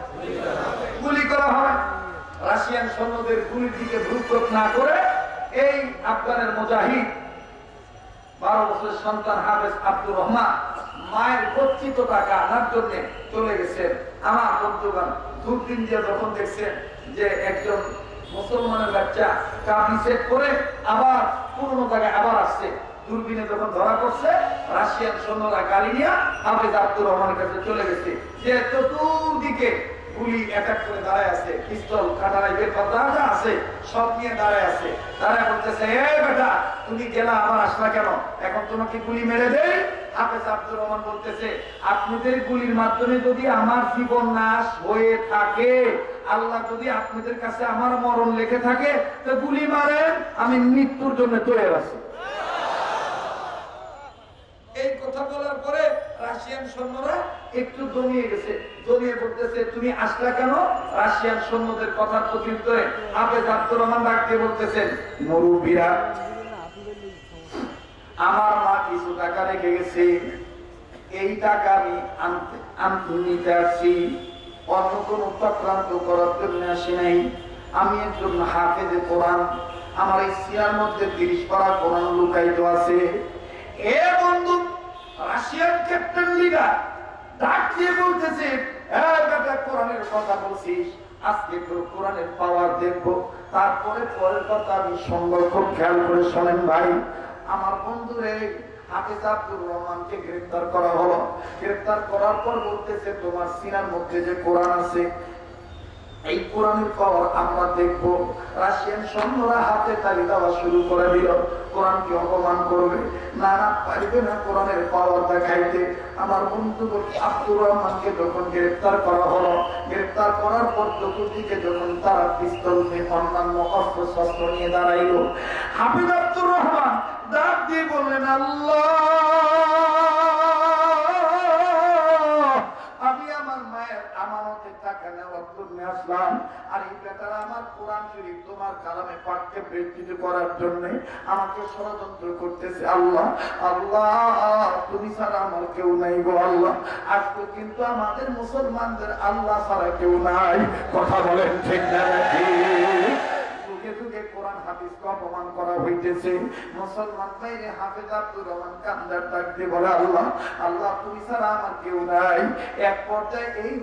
গুলি করা হবে। রাশিয়ান সৈন্যদের গুলির দিকে ভ্রুক্ষেপ না করে এই আফগানের মুজাহিদ 12 বছরের সন্তান হাফেজ আব্দুর রহমান মায়ের গচ্ছিত টাকা আনার জন্য চলে গেছেন। আমার বন্ধুগণ, দুদিন দিয়ে যখন দেখছেন যে একজন মুসলমানের বাচ্চা কাবি সেট করে আবার পুরনো জায়গায় আবার আসছে, দূরবীনে যখন ধরা করছে, রাশিয়ান সৈন্যরা গাড়ি নিয়ে হাফেজ আব্দুর রহমানের কাছে চলে গেছে। যে চতুর্দিকে গুলি অ্যাটাক করে দাঁড়ায় আছে, পিস্তল কাটারাই বের কথা আছে, সব নিয়ে দাঁড়ায় আছে। তারা বলতেছে, এ বেটা তুমি গেলা আবার আসলা কেন? এখন তোমাকে গুলি মেরে দেয়। হাফেজ আব্দুর রহমান বলতেছে, আপনাদের গুলির মাধ্যমে যদি আমার জীবন নাশ হয়ে থাকে, আল্লাহ যদি আপনাদের কাছে আমার মরণ লেখে থাকে, তো গুলি মারেন, আমি মৃত্যুর জন্য তৈরি আছি। এই কথা বলার পরে রাশিয়ান সৈন্যরা একটু দমিয়ে গেছে, দমিয়ে বলতেছে, তুমি আসলা কেন? রাশিয়ান সৈন্যদের কথার প্রত্যুত্তরে হাফেজ আব্দুর রহমান ডাক দিয়ে বলতেছেন, মুরব্বীরা, আমার মা কিছু টাকা রেখে গেছে, এই টাকা আমি নিতে আসছি, অন্য কোন চক্রান্ত করার জন্য আসি নাই। আমি একজন হাফেজে কোরআন, আমার এই সিনার মধ্যে 30 পারা কোরআন লুকায়িত আছে। এ বন্ধু, রাশিয়ান ক্যাপ্টেন লিডার ডাক দিয়ে বলতেছে, বেটা কোরআনের কথা বলছিস, আজকে তোর কোরআনের পাওয়ার দেখবো, তারপরে পরের কথা আমি সঙ্গে খুব খেয়াল করে শোনেন ভাই। আমার বন্ধুরে হাফেজ আব্দুর রহমানকে গ্রেফতার করা হলো। গ্রেফতার করার পর বলতেছে, তোমার সিনার মধ্যে যে কোরআন আছে, এই কোরআনের পাওয়ার আমরা দেখবো। রাশিয়ান সৈন্যরা হাতে তালি দেওয়া শুরু করে দিল, কোরআনকে অপমান করবে, না না পারবে না কোরআনের পাওয়ার দেখাইতে। আমার বন্ধু আব্দুর রহমানকে যখন গ্রেফতার করা হলো, গ্রেফতার করার পর চতুর্দিকে যখন তারা পিস্তল নিয়ে অন্যান্য অস্ত্র শস্ত্র নিয়ে দাঁড়াইল, হাফেজ আব্দুর রহমান ডাক দিয়ে বললেন, আল্লাহ, আমি আমার মায়ের আমানতের টাকা নেওয়ার জন্য আসলাম, আর এই বেটারা আমার কোরআন শরীফ তোমার কালামে পাককে বিকৃত করার জন্য আমাকে ষড়যন্ত্র করতেছে। আল্লাহ, আল্লাহ, তুমি ছাড়া আমার কেউ নাই গো আল্লাহ। আজকে কিন্তু আমাদের মুসলমানদের আল্লাহ ছাড়া কেউ নাই। কথা বলেন ঠিক না? যুগে যুগে কোরআন হাফিজকে অপমান করা হইতেছে। মুসলমান বাইরে হাফেজ আব্দুর রহমান কান্দার ডাক দিয়ে বলে, আল্লাহ, আল্লাহ, তুমি ছাড়া আমার কেউ নাই। এক পর্যায়ে এই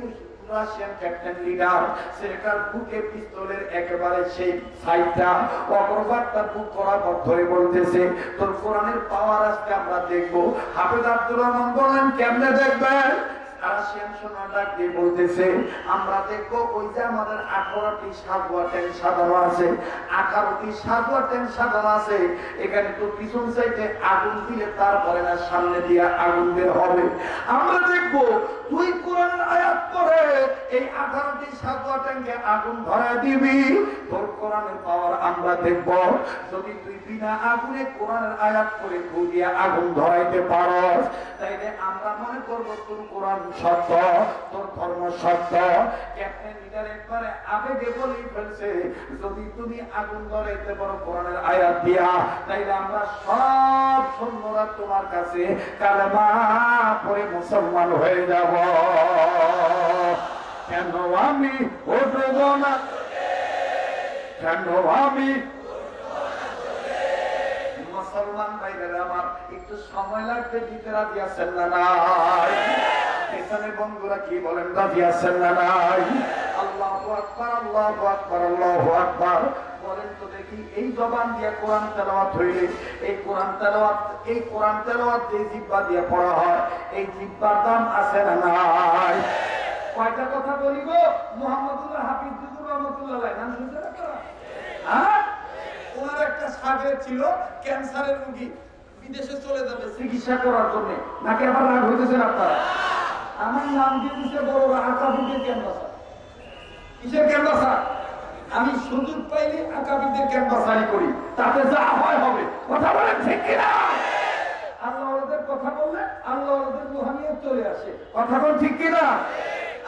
রাশিয়ান ক্যাপ্টেন লিডার সেটার বুকে পিস্তলের একেবারে সেই সাইডটা অগ্রভাগটা বুক করার পর ধরে বলতেছে, তোর কোরআনের পাওয়ার আজকে আমরা দেখবো। হাফেজ আব্দুর রহমান বলেন, কেমনে দেখবেন? রাশিয়ান সৈন্য ডাক দিয়ে বলতেছে, আমরা দেখবো ওই যে আমাদের 18টি সাগুয়া ট্যাঙ্ক সাজানো আছে, 18টি সাগুয়া ট্যাঙ্ক সাজানো আছে, এখানে তো পিছন সাইডে আগুন দিলে তারপরে না সামনে দিয়ে আগুন বের হবে। আমরা দেখবো তুই কোরআনের আয়াত পড়ে এই 18টি সাগুয়া ট্যাঙ্কে আগুন ধরায় দিবি, তোর কোরআনের পাওয়ার আমরা দেখবো। যদি তুই বিনা আগুনে কোরআনের আয়াত পড়ে ঘুরিয়ে আগুন ধরাইতে পারস, তাইলে আমরা মনে করবো তোর কোরআন সত্য, তোর ধর্ম সত্য। ক্যাপ্টেন লিডার একবারে আবেগে বলেই ফেলছে, যদি তুমি আগুন ধরাইতে পারো কোরআনের আয়াত দিয়া, তাইলে আমরা সব সৈন্যরা তোমার কাছে কালেমা পড়ে মুসলমান হয়ে যাব। কেন আমি উঠব না? কেন আমি মুসলমান ভাইরা আমার, একটু সময় লাগবে, দিতে রাজি আছেন না নাই? এখানে বন্ধুরা কি বলেন, রাজি আছেন না নাই? আল্লাহু আকবার, আল্লাহু আকবার, আল্লাহু আকবার বলেন তো দেখি। এই জবান দিয়ে কোরআন তেলাওয়াত হইলে, এই কোরআন তেলাওয়াত যে জিহ্বা দিয়ে পড়া হয়, এই জিহ্বার দাম আছে না নাই? কয়টা কথা বলিব? মুহাম্মদুল্লাহ হাফিজ জুজুর রহমাতুল্লাহ আলাইহি নাম শুনছেন আপনারা? হ্যাঁ, ওনার একটা সাগরেদ ছিল ক্যান্সারের রোগী, বিদেশে চলে যাবে চিকিৎসা করার জন্য। নাকি আবার রাগ হইতেছেন আপনারা? আমার নাম দিয়ে দিচ্ছে বড় আকাবিদের ক্যান্সার। কিসের ক্যান্সার? আমি সুযোগ পাইলে আকাবিদের ক্যান্সারই করি, তাতে যা হয় হবে। কথা বলেন ঠিক কিনা? আল্লাহ ওদের কথা বললে আল্লাহ ওদের রুহানিয়ত চলে আসে। কথা বল ঠিক কিনা?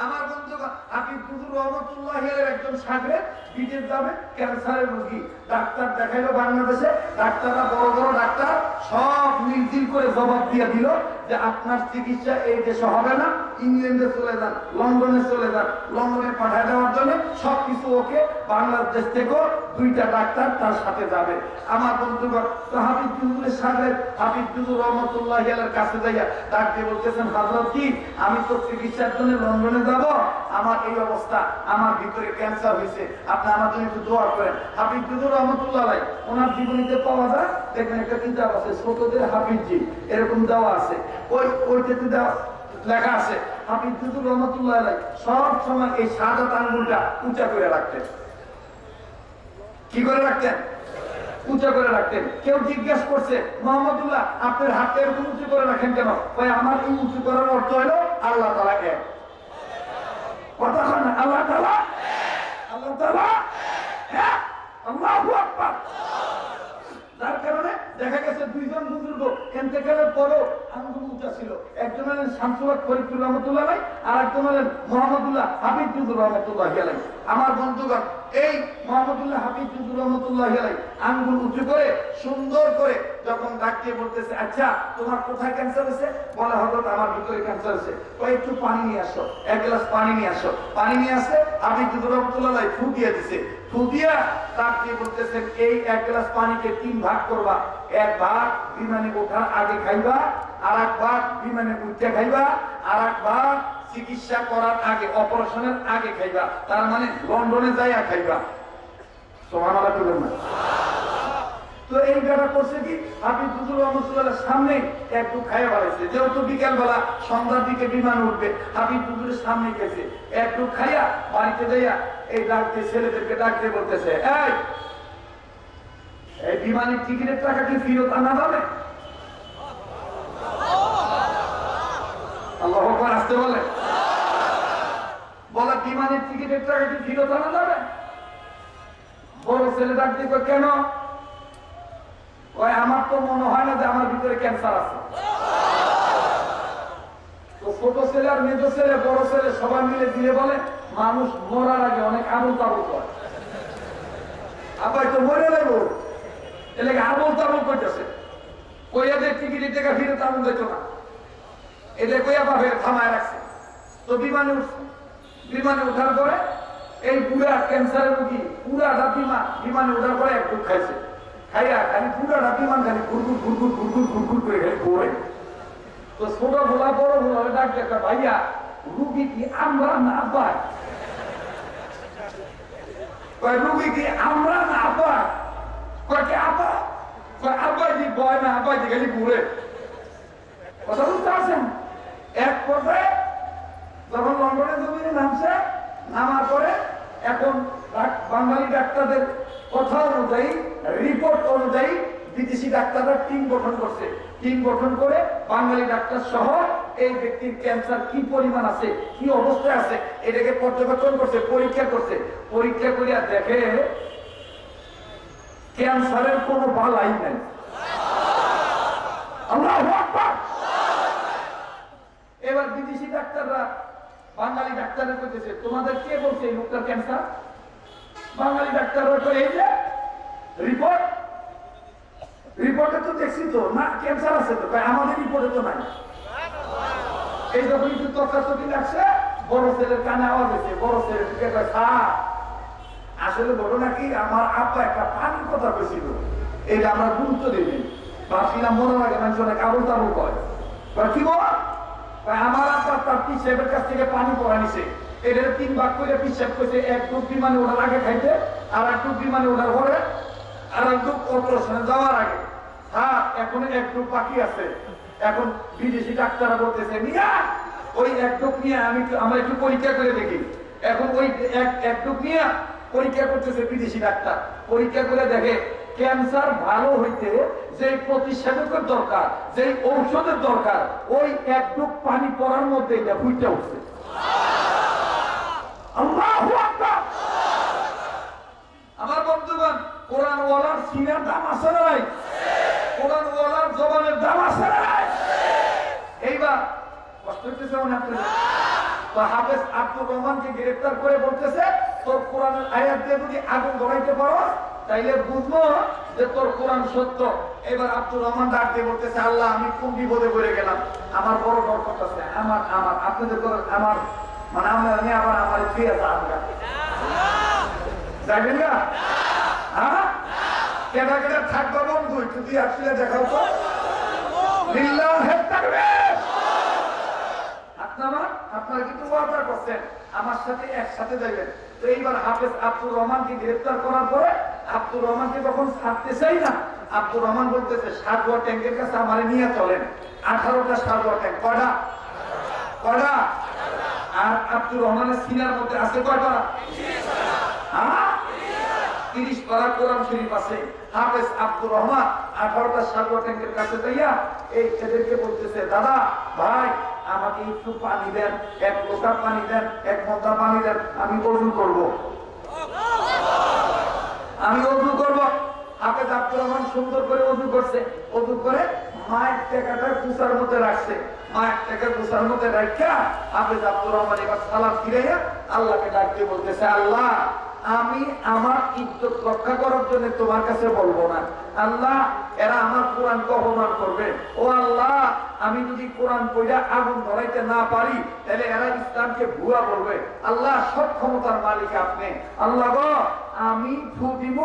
আমার বন্ধু হাফিজ জুজুর রহমাতুল্লাহ আলাইহির একজন সাগরেদ বিদেশ যাবে, ক্যান্সারের রোগী। ডাক্তার দেখাইলো বাংলাদেশে, ডাক্তাররা বড় বড় ডাক্তার সব নির্দিল করে জবাব দিয়ে দিল যে আপনার চিকিৎসা এই দেশে হবে না, ইংল্যান্ডে চলে যান, লন্ডনে চলে যান। লন্ডনে পাঠায় দেওয়ার জন্য সবকিছু ওকে। বাংলাদেশ থেকেও 2টা ডাক্তার তার সাথে যাবে। আমার বন্ধুগণ, তো হাফিজ জুজুরের সাগরেদ হাফিজ জুজুর রহমাতুল্লাহ আলাইহির কাছে যাইয়া ডাক দিয়ে বলতেছেন, হযরত জি, আমি তো চিকিৎসার জন্য লন্ডনে যাব, আমার এই অবস্থা, আমার ভিতরে ক্যান্সার হয়েছে, আপনি আমার জন্য একটু দোয়া করেন। হাফিজ জুজুর রহমাতুল্লাহ আলাইহি ওনার জীবনীতে পাওয়া যায়, দেখবেন একটা কিতাব আছে ছোটদের হাফিজজি, এরকম দেওয়া আছে। ওইটাতে দেওয়া লেখা আছে হাফিজ জুজুর রহমাতুল্লাহ আলাইহি সব সময় এই শাহাদাত আঙ্গুলটা উঁচা করে রাখতেন। কি করে রাখতেন? উঁচা করে রাখতেন। কেউ জিজ্ঞেস করছে, মুহাম্মদুল্লাহ আপনার হাতটা এরকম উঁচু করে রাখেন কেন? ভাই আমার এই উঁচু করার অর্থ হলো আল্লাহ তাআলা এক। কথা না, আল্লাহ তাআলা এক, আল্লাহু আকবার। যার কারণে দেখা গেছে 2জন বুজুর্গ ইন্তেকালের পরও আঙ্গুল উঁচা ছিল। একজন হলেন শামসুল হক ফরিদপুর রহমাতুল্লাহ আলাইহি, আর একজন হলেন মুহাম্মদুল্লাহ হাফিজ জুজুর রহমাতুল্লাহ আলাইহি। আমার বন্ধুগণ, এই মুহাম্মদুল্লাহ হাফিজ জুজুর রহমাতুল্লাহ আলাইহি আঙ্গুল উঁচু করে সুন্দর করে যখন ডাক দিয়ে বলতেছে, আচ্ছা তোমার কোথায় ক্যান্সার হয়েছে? বলে, হযরত আমার ভিতরে ক্যান্সার হয়েছে। কই একটু পানি নিয়ে আসো, 1 গ্লাস পানি নিয়ে আসো। পানি নিয়ে আসে হাফিজ জুজুর রহমাতুল্লাহ আলাইহি ফু দিয়ে দিছে। ফু দিয়া ডাক দিয়ে বলতেছেন, এই 1 গ্লাস পানিকে 3 ভাগ করবা। 1 ভাগ বিমানে ওঠার আগে খাইবা, আর 1 ভাগ বিমানে উঠতে খাইবা, আর 1 ভাগ চিকিৎসা করার আগে, অপারেশনের আগে খাইবা। তার মানে লন্ডনে যাইয়া খাইবা। সুবহানাল্লাহ বলেন না? তো এই ব্যাপার করছে কি, হাফিজ জুজুর রহমাতুল্লাহর সামনে একটু খাইয়া বাড়াইছে। যেহেতু বিকেলবেলা সন্ধ্যার দিকে বিমান উঠবে, হাফিজ জুজুরের সামনে গেছে, একটু খাইয়া বাড়িতে যাইয়া এই ডাক দিয়ে ছেলেদেরকে ডাক দিয়ে বলতেছে, এই বিমানের টিকিটের টাকা কি ফেরত আনা যাবে? আল্লাহু আকবার, আসতে বলে বিমানের টিকিটের টাকা কি ফেরত আনা যাবে? বড় ছেলে ডাক দিয়ে কয়, কেন? আমার তো মনে হয় না যে আমার ভিতরে ক্যান্সার আছে। তো ছোট ছেলে আর মেজো ছেলে বড় ছেলে সবাই মিলে দিয়ে বলে, মানুষ মরার আগে অনেক আবল তাবল করে। আবার তো মরে লাগবো, এলাকা আবল তাবল করতেছে। কইয়াদের টিকিটের টাকা ফিরে তাবল দিত না, এটা কইয়া ভাবে থামায় রাখছে। তো বিমানে উঠছে। বিমানে ওঠার পরে এই পুরা ক্যান্সারের রোগী পুরাটা বিমানে ওঠার পরে একটু খাইছে। খাইয়া খালি পুরাটা বিমান খালি ঘুরঘুর ঘুরঘুর ঘুরঘুর ঘুরঘুর করে খালি ঘুরে। তো ছোট ভোলা বড় ভোলা ডাক দেখা, ভাইয়া রুগী কি আমরা না পাই? রুগী কি আমরা না পাই? কয়েকে আপা আব্বাই দি বয় না, আব্বাই দি খালি ঘুরে। কথা বুঝতে পারছেন? এক পর্যায়ে যখন লন্ডনের জমিনে নামছে, নামার পরে এখন বাঙালি ডাক্তারদের কথা অনুযায়ী, রিপোর্ট অনুযায়ী বিদেশি ডাক্তাররা টিম গঠন করছে। টিম গঠন করে বাঙালি ডাক্তার সহ এই ব্যক্তির ক্যান্সার কি পরিমাণ আছে, কি অবস্থায় আছে, এটাকে পর্যবেক্ষণ করছে, পরীক্ষা করছে। পরীক্ষা করিয়া দেখে ক্যান্সারের কোনো বালাই নাই। আল্লাহু আকবার। এবার বিদেশি ডাক্তাররা বাঙালি ডাক্তারের কইতেছে, তোমাদের কে বলছে এই লোকটার ক্যান্সার? বাঙালি ডাক্তাররা কই, এই যে রিপোর্টে তো দেখছি তো না ক্যান্সার আছে। তো আমাদের রিপোর্টে তো নাই। এই যখন একটু তথ্যাত্মকি লাগছে, বড় ছেলের কানে আওয়াজ হয়েছে। বড় ছেলে ঢুকে কয়, স্যার আসলে বলো নাকি আমার আব্বা একটা পানির কথা কইছিল, এটা আমরা গুরুত্ব দিই। বাসিনা মনে লাগে মানুষ অনেক আবুল তাবুল কয় কি বল আমার আপনার তার পিসেবের কাছ থেকে পানি পড়া নিছে এদের 3 ভাগ করে পিসেব করছে, এক ডুব বিমানে ওঠার আগে খাইতে, আর এক ডুব বিমানে ওঠার পরে, আর এক ডুব অপারেশনে যাওয়ার আগে। হ্যাঁ, এখন এক ডুব বাকি আছে। এখন বিদেশি ডাক্তাররা বলতেছে মিয়া ওই এক ডুব নিয়ে আমরা একটু পরীক্ষা করে দেখি। এখন ওই এক ডুব নিয়ে পরীক্ষা করতেছে বিদেশি ডাক্তার, পরীক্ষা করে দেখে ক্যান্সার ভালো হইতে যে প্রতিষেধকের দরকার, যে ঔষধের দরকার, ওই এক ডুব পানি পড়ার মধ্যে এটা ফুটে উঠছে। আল্লাহু আকবার। আমার বন্ধুগণ, কোরআন ওয়ালার সিনার দাম আছে না নাই? কোরআন ওয়ালার জবানের দাম আছে না নাই? এইবার কষ্ট হইতেছে মনে আপনাদের? তো হাফেজ আব্দুর রহমানকে গ্রেফতার করে বলতেছে তোর কোরআনের আয়াত দিয়ে যদি আগুন ধরাইতে পারো তাইলে বুঝবো যে তোর কোরআন সত্য। এবার আব্দুর রহমান ডাক দিয়ে বলতেছে আল্লাহ আমি কোন বিপদে পড়ে গেলাম, আমার বড় ডর করতেছে, আমার আপনাদের আমার মানে আমি আবার আমার ফিরে যাইবেন না? হ্যাঁ, কেনা কেনা থাকবো বন্ধু, একটু দিয়ে আসলে দেখাও তো। আপনারা কিন্তু ওয়াদা করছেন আমার সাথে একসাথে যাবেন। তো এইবার হাফেজ আব্দুর রহমানকে গ্রেফতার করার পরে আব্দুর রহমানকে যখন ছাড়তে চাই না, আব্দুর রহমান বলতেছে সাতোয়া ট্যাঙ্কের কাছে আমারে নিয়ে চলেন। 18টা সাতোয়া ট্যাঙ্ক। কয়টা? আর আব্দুর রহমানের সিনার মধ্যে আছে কয়টা? 30 পারা কোরআন শরীফ আছে। হাফেজ আব্দুর রহমান 18টা সাতোয়া ট্যাঙ্কের কাছে যাইয়া এই এদেরকে বলতেছে দাদা ভাই আমাকে একটু পানি দেন, 1 লোটা পানি দেন, 1 মোটা পানি দেন, আমি ওযু করব। হাফেজ আব্দুর রহমান সুন্দর করে ওযু করছে, ওযু করে মায়ের টাকাটা কুসার মধ্যে রাখছে, মায়ের টাকা কুসার মধ্যে রাখা হাফেজ আব্দুর রহমান এবার সালাম ফিরাইয়া আল্লাহকে ডাক দিয়ে বলতেছে আল্লাহ আমি আমার ইজ্জত রক্ষা করার জন্য তোমার কাছে বলবো না। আল্লাহ এরা আমার কোরআনকে অপমান করবে। ও আল্লাহ আমি যদি কোরআন পড়া আগুন ধরাইতে না পারি তাহলে এরা ইসলামকে ভুয়া বলবে। আল্লাহ সব ক্ষমতার মালিক আপনি। আল্লাহ গো আমি ফু দিব,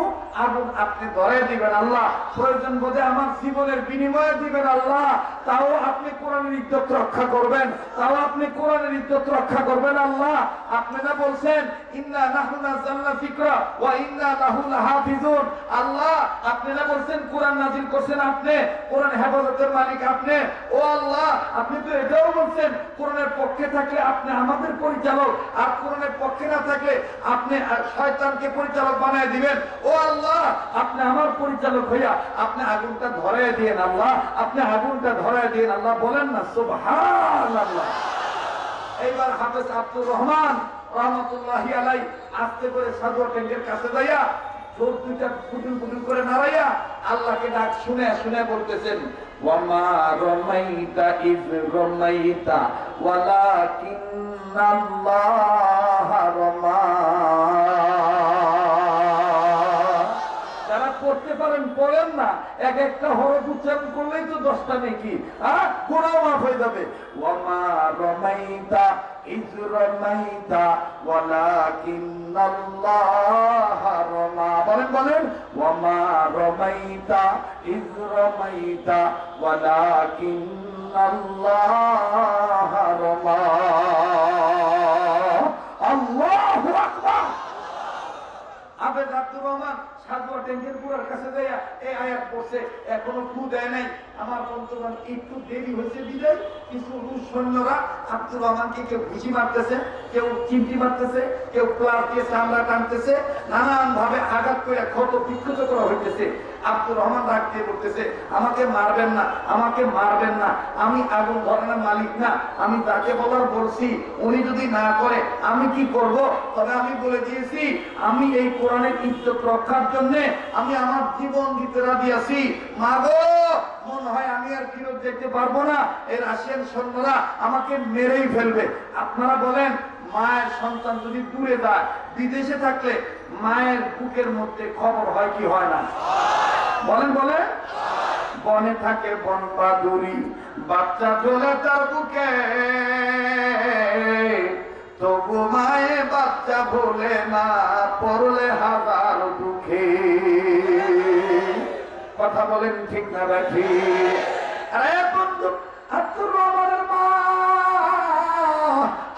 আগুন আপনি ধরাই দিবেন। আল্লাহ প্রয়োজন বোধে আমার জীবনের বিনিময়ে দিবেন। আল্লাহ তাও আপনি কোরআনের ইজ্জত রক্ষা করবেন, তাও আপনি কোরআনের ইজ্জত রক্ষা করবেন। আল্লাহ আপনি না বলছেন ইন্না নাহনু নাযালনা যিকরা ওয়া ইন্না লাহু লাহাফিজুন। আল্লাহ আপনি না বলছেন কোরআন নাযিল করছেন আপনি, কোরআন হেফাজতের মালিক আপনি। ও আল্লাহ আপনি তো এটাও বলছেন কোরআনের পক্ষে থাকলে আপনি আমাদের পরিচালক, আর কোরআনের পক্ষে না থাকলে আপনি শয়তানকে পরিচালক বানায় দিবেন। ও আল্লাহ আপনি আমার পরিচালক হইয়া আপনি আগুনটা ধরায় দিয়েন। আল্লাহ আপনি আগুনটা ধরায় দিয়েন। আল্লাহ বলেন না সুবহানাল্লাহ। এইবার হাফেজ আব্দুর রহমান রহমাতুল্লাহি আলাইহি আস্তে করে সাদুয়া ট্যাঙ্কের কাছে যাইয়া চোখ দুইটা ফুটুল ফুটুল করে নাড়াইয়া আল্লাহকে ডাক শুনে শুনে বলতেছেন ওয়ামা রামাইতা ইয রামাইতা ওয়ালাকিন্নাল্লাহ রামা। যারা পড়তে পারেন পড়েন না, এক একটা হরফ উচ্চারণ করলেই তো 10টা নেকি, গুনাহ মাফ হয়ে যাবে। ওয়ামা রামাইতা ইয রামাইতা ওয়ালাকিন্নাল্লাহ রামা। বলেন ওয়ামা রামাইতা ইয রামাইতা ওয়ালাকিন্নাল্লাহ রামা। আল্লাহু আকবার। হাফেজ আব্দুর রহমান সাতোয়া ট্যাঙ্কের পুরার কাছে যাইয়া এই আয়াত পড়ছে, এখনো ফু দেয় নাই। আমার বন্ধুগণ একটু দেরি হয়েছে বিদায় কিছু রুশ সৈন্যরা আব্দুর রহমানকে কেউ ঘুষি মারতেছে, কেউ চিমটি মারতেছে, কেউ প্লাস দিয়ে চামড়া টানতেছে, নানান ভাবে আঘাত করে ক্ষত বিক্ষত করা হইতেছে। আব্দুর রহমান ডাক দিয়ে বলতেছে আমাকে মারবেন না, আমাকে মারবেন না, আমি আগুন ধরানোর মালিক না, আমি তাকে বলার বলছি, উনি যদি না করে আমি কি করব? তবে আমি বলে দিয়েছি আমি এই কোরআনের ইজ্জত রক্ষার জন্য আমি আমার জীবন দিতে রাজি আছি। মাগো মনে হয় আমি আর ফিরত যেতে পারবো না, এই রাশিয়ান সৈন্যরা আমাকে মেরেই ফেলবে। আপনারা বলেন মায়ের সন্তান যদি দূরে যায়, বিদেশে থাকলে মায়ের বুকের মধ্যে খবর হয় কি হয় না? বলেন বনে থাকে বন বাদুরি, বাচ্চা চলে তার বুকে, তবু মায়ে বাচ্চা ভোলে না, পড়লে হাজার দুঃখে। কথা কথা বলেন ঠিক না রাখি? আরে বন্ধু, আব্দুর রহমানের মা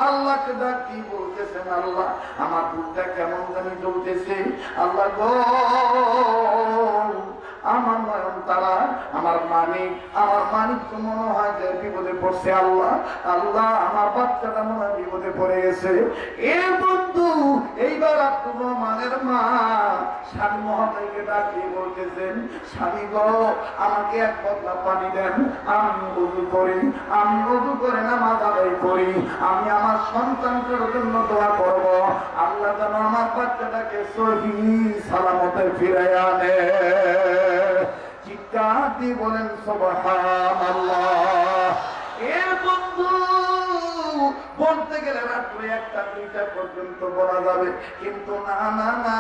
আল্লাহকে ডাক দিয়ে বলতেছেন, আল্লাহ আমার দুধটা কেমন জানি চলতেছে, আল্লাহ গো আমার নয়ন তারা, আমার মানিক তো মনে হয় যে বিপদে পড়ছে, আল্লাহ আল্লাহ আমার বাচ্চাটা মনে হয় বিপদে পড়ে গেছে। এ বন্ধু, এইবার আব্দুর রহমানের মা স্বামী মহোদয়কে ডাক দিয়ে বলতেছেন, স্বামী গো আমাকে এক বদলা পানি দেন, আমি ওযু করে নামাজ আদায় করি, আমি আমার সন্তানদের জন্য দোয়া করব, আল্লাহ যেন আমার বাচ্চাটাকে সহিহ সালামতে ফিরায় আনে। চিৎকার দিয়ে বলেন সুবহানাল্লাহ। এ বন্ধু, বলতে গেলে রাত্রে 1টা 2টা পর্যন্ত বলা যাবে, কিন্তু না না না,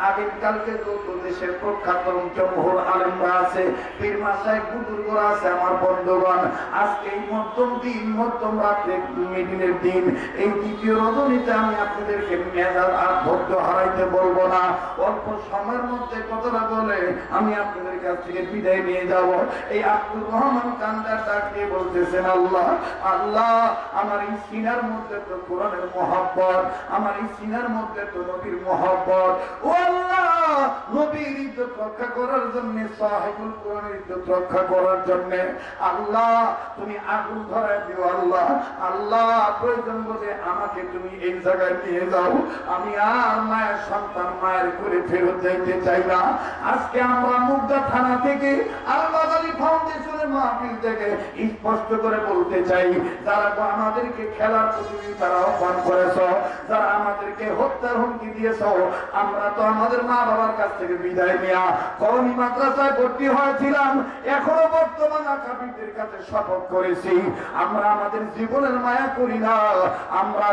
আগেকালকে যত দেশের প্রখ্যাত জমহুর আলেমরা আছে, পীর মাশায়েখ বুজুর্গরা আছে, আমার বন্ধুগণ, আজকে এই মধ্যম রাত্রে মিডিলের দিন, এই দ্বিতীয় রজনীতে আমি আপনাদেরকে মেজাজ আর ধৈর্য হারাইতে বলবো না, অল্প সময়ের মধ্যে কথাটা বলে আমি আপনাদের কাছ থেকে বিদায় নিয়ে যাব। এই আব্দুর রহমান কান্দার ডাক দিয়ে বলতেছেন, আল্লাহ আল্লাহ আমার এই সিনার মধ্যে তো কোরআনের মহব্বত, আমার এই সিনার মধ্যে তো নবীর মহব্বত, ও আল্লাহ নবীর ইজ্জত রক্ষা করার জন্য, সাহিবুল কোরআনের ইজ্জত রক্ষা করার জন্য আল্লাহ তুমি আগুন ধরায় দিও, আল্লাহ আল্লাহ প্রয়োজন বলে আমাকে তুমি এই জায়গায় নিয়ে যাও, আমি আর মায়ের সন্তান মায়ের করে ফেরত যাইতে চাই না। আজকে আমরা মুগদা থানা থেকে আল-বাদালি ফাউন্ডেশনের মাহফিল থেকে স্পষ্ট করে বলতে চাই, যারা আমাদেরকে খেলার প্রতিযোগিতার আহ্বান করেছ, যারা আমাদেরকে হত্যার হুমকি দিয়েছ, আমরা তো আমাদের মা বাবার কাছ থেকে বিদায় নেয়া কওমি মাদ্রাসায় ভর্তি হয়েছিলাম, এখনো বর্তমান আকাবিরদের কাছে শপথ করেছি আমরা আমাদের জীবনের মায়া করি না, আমরা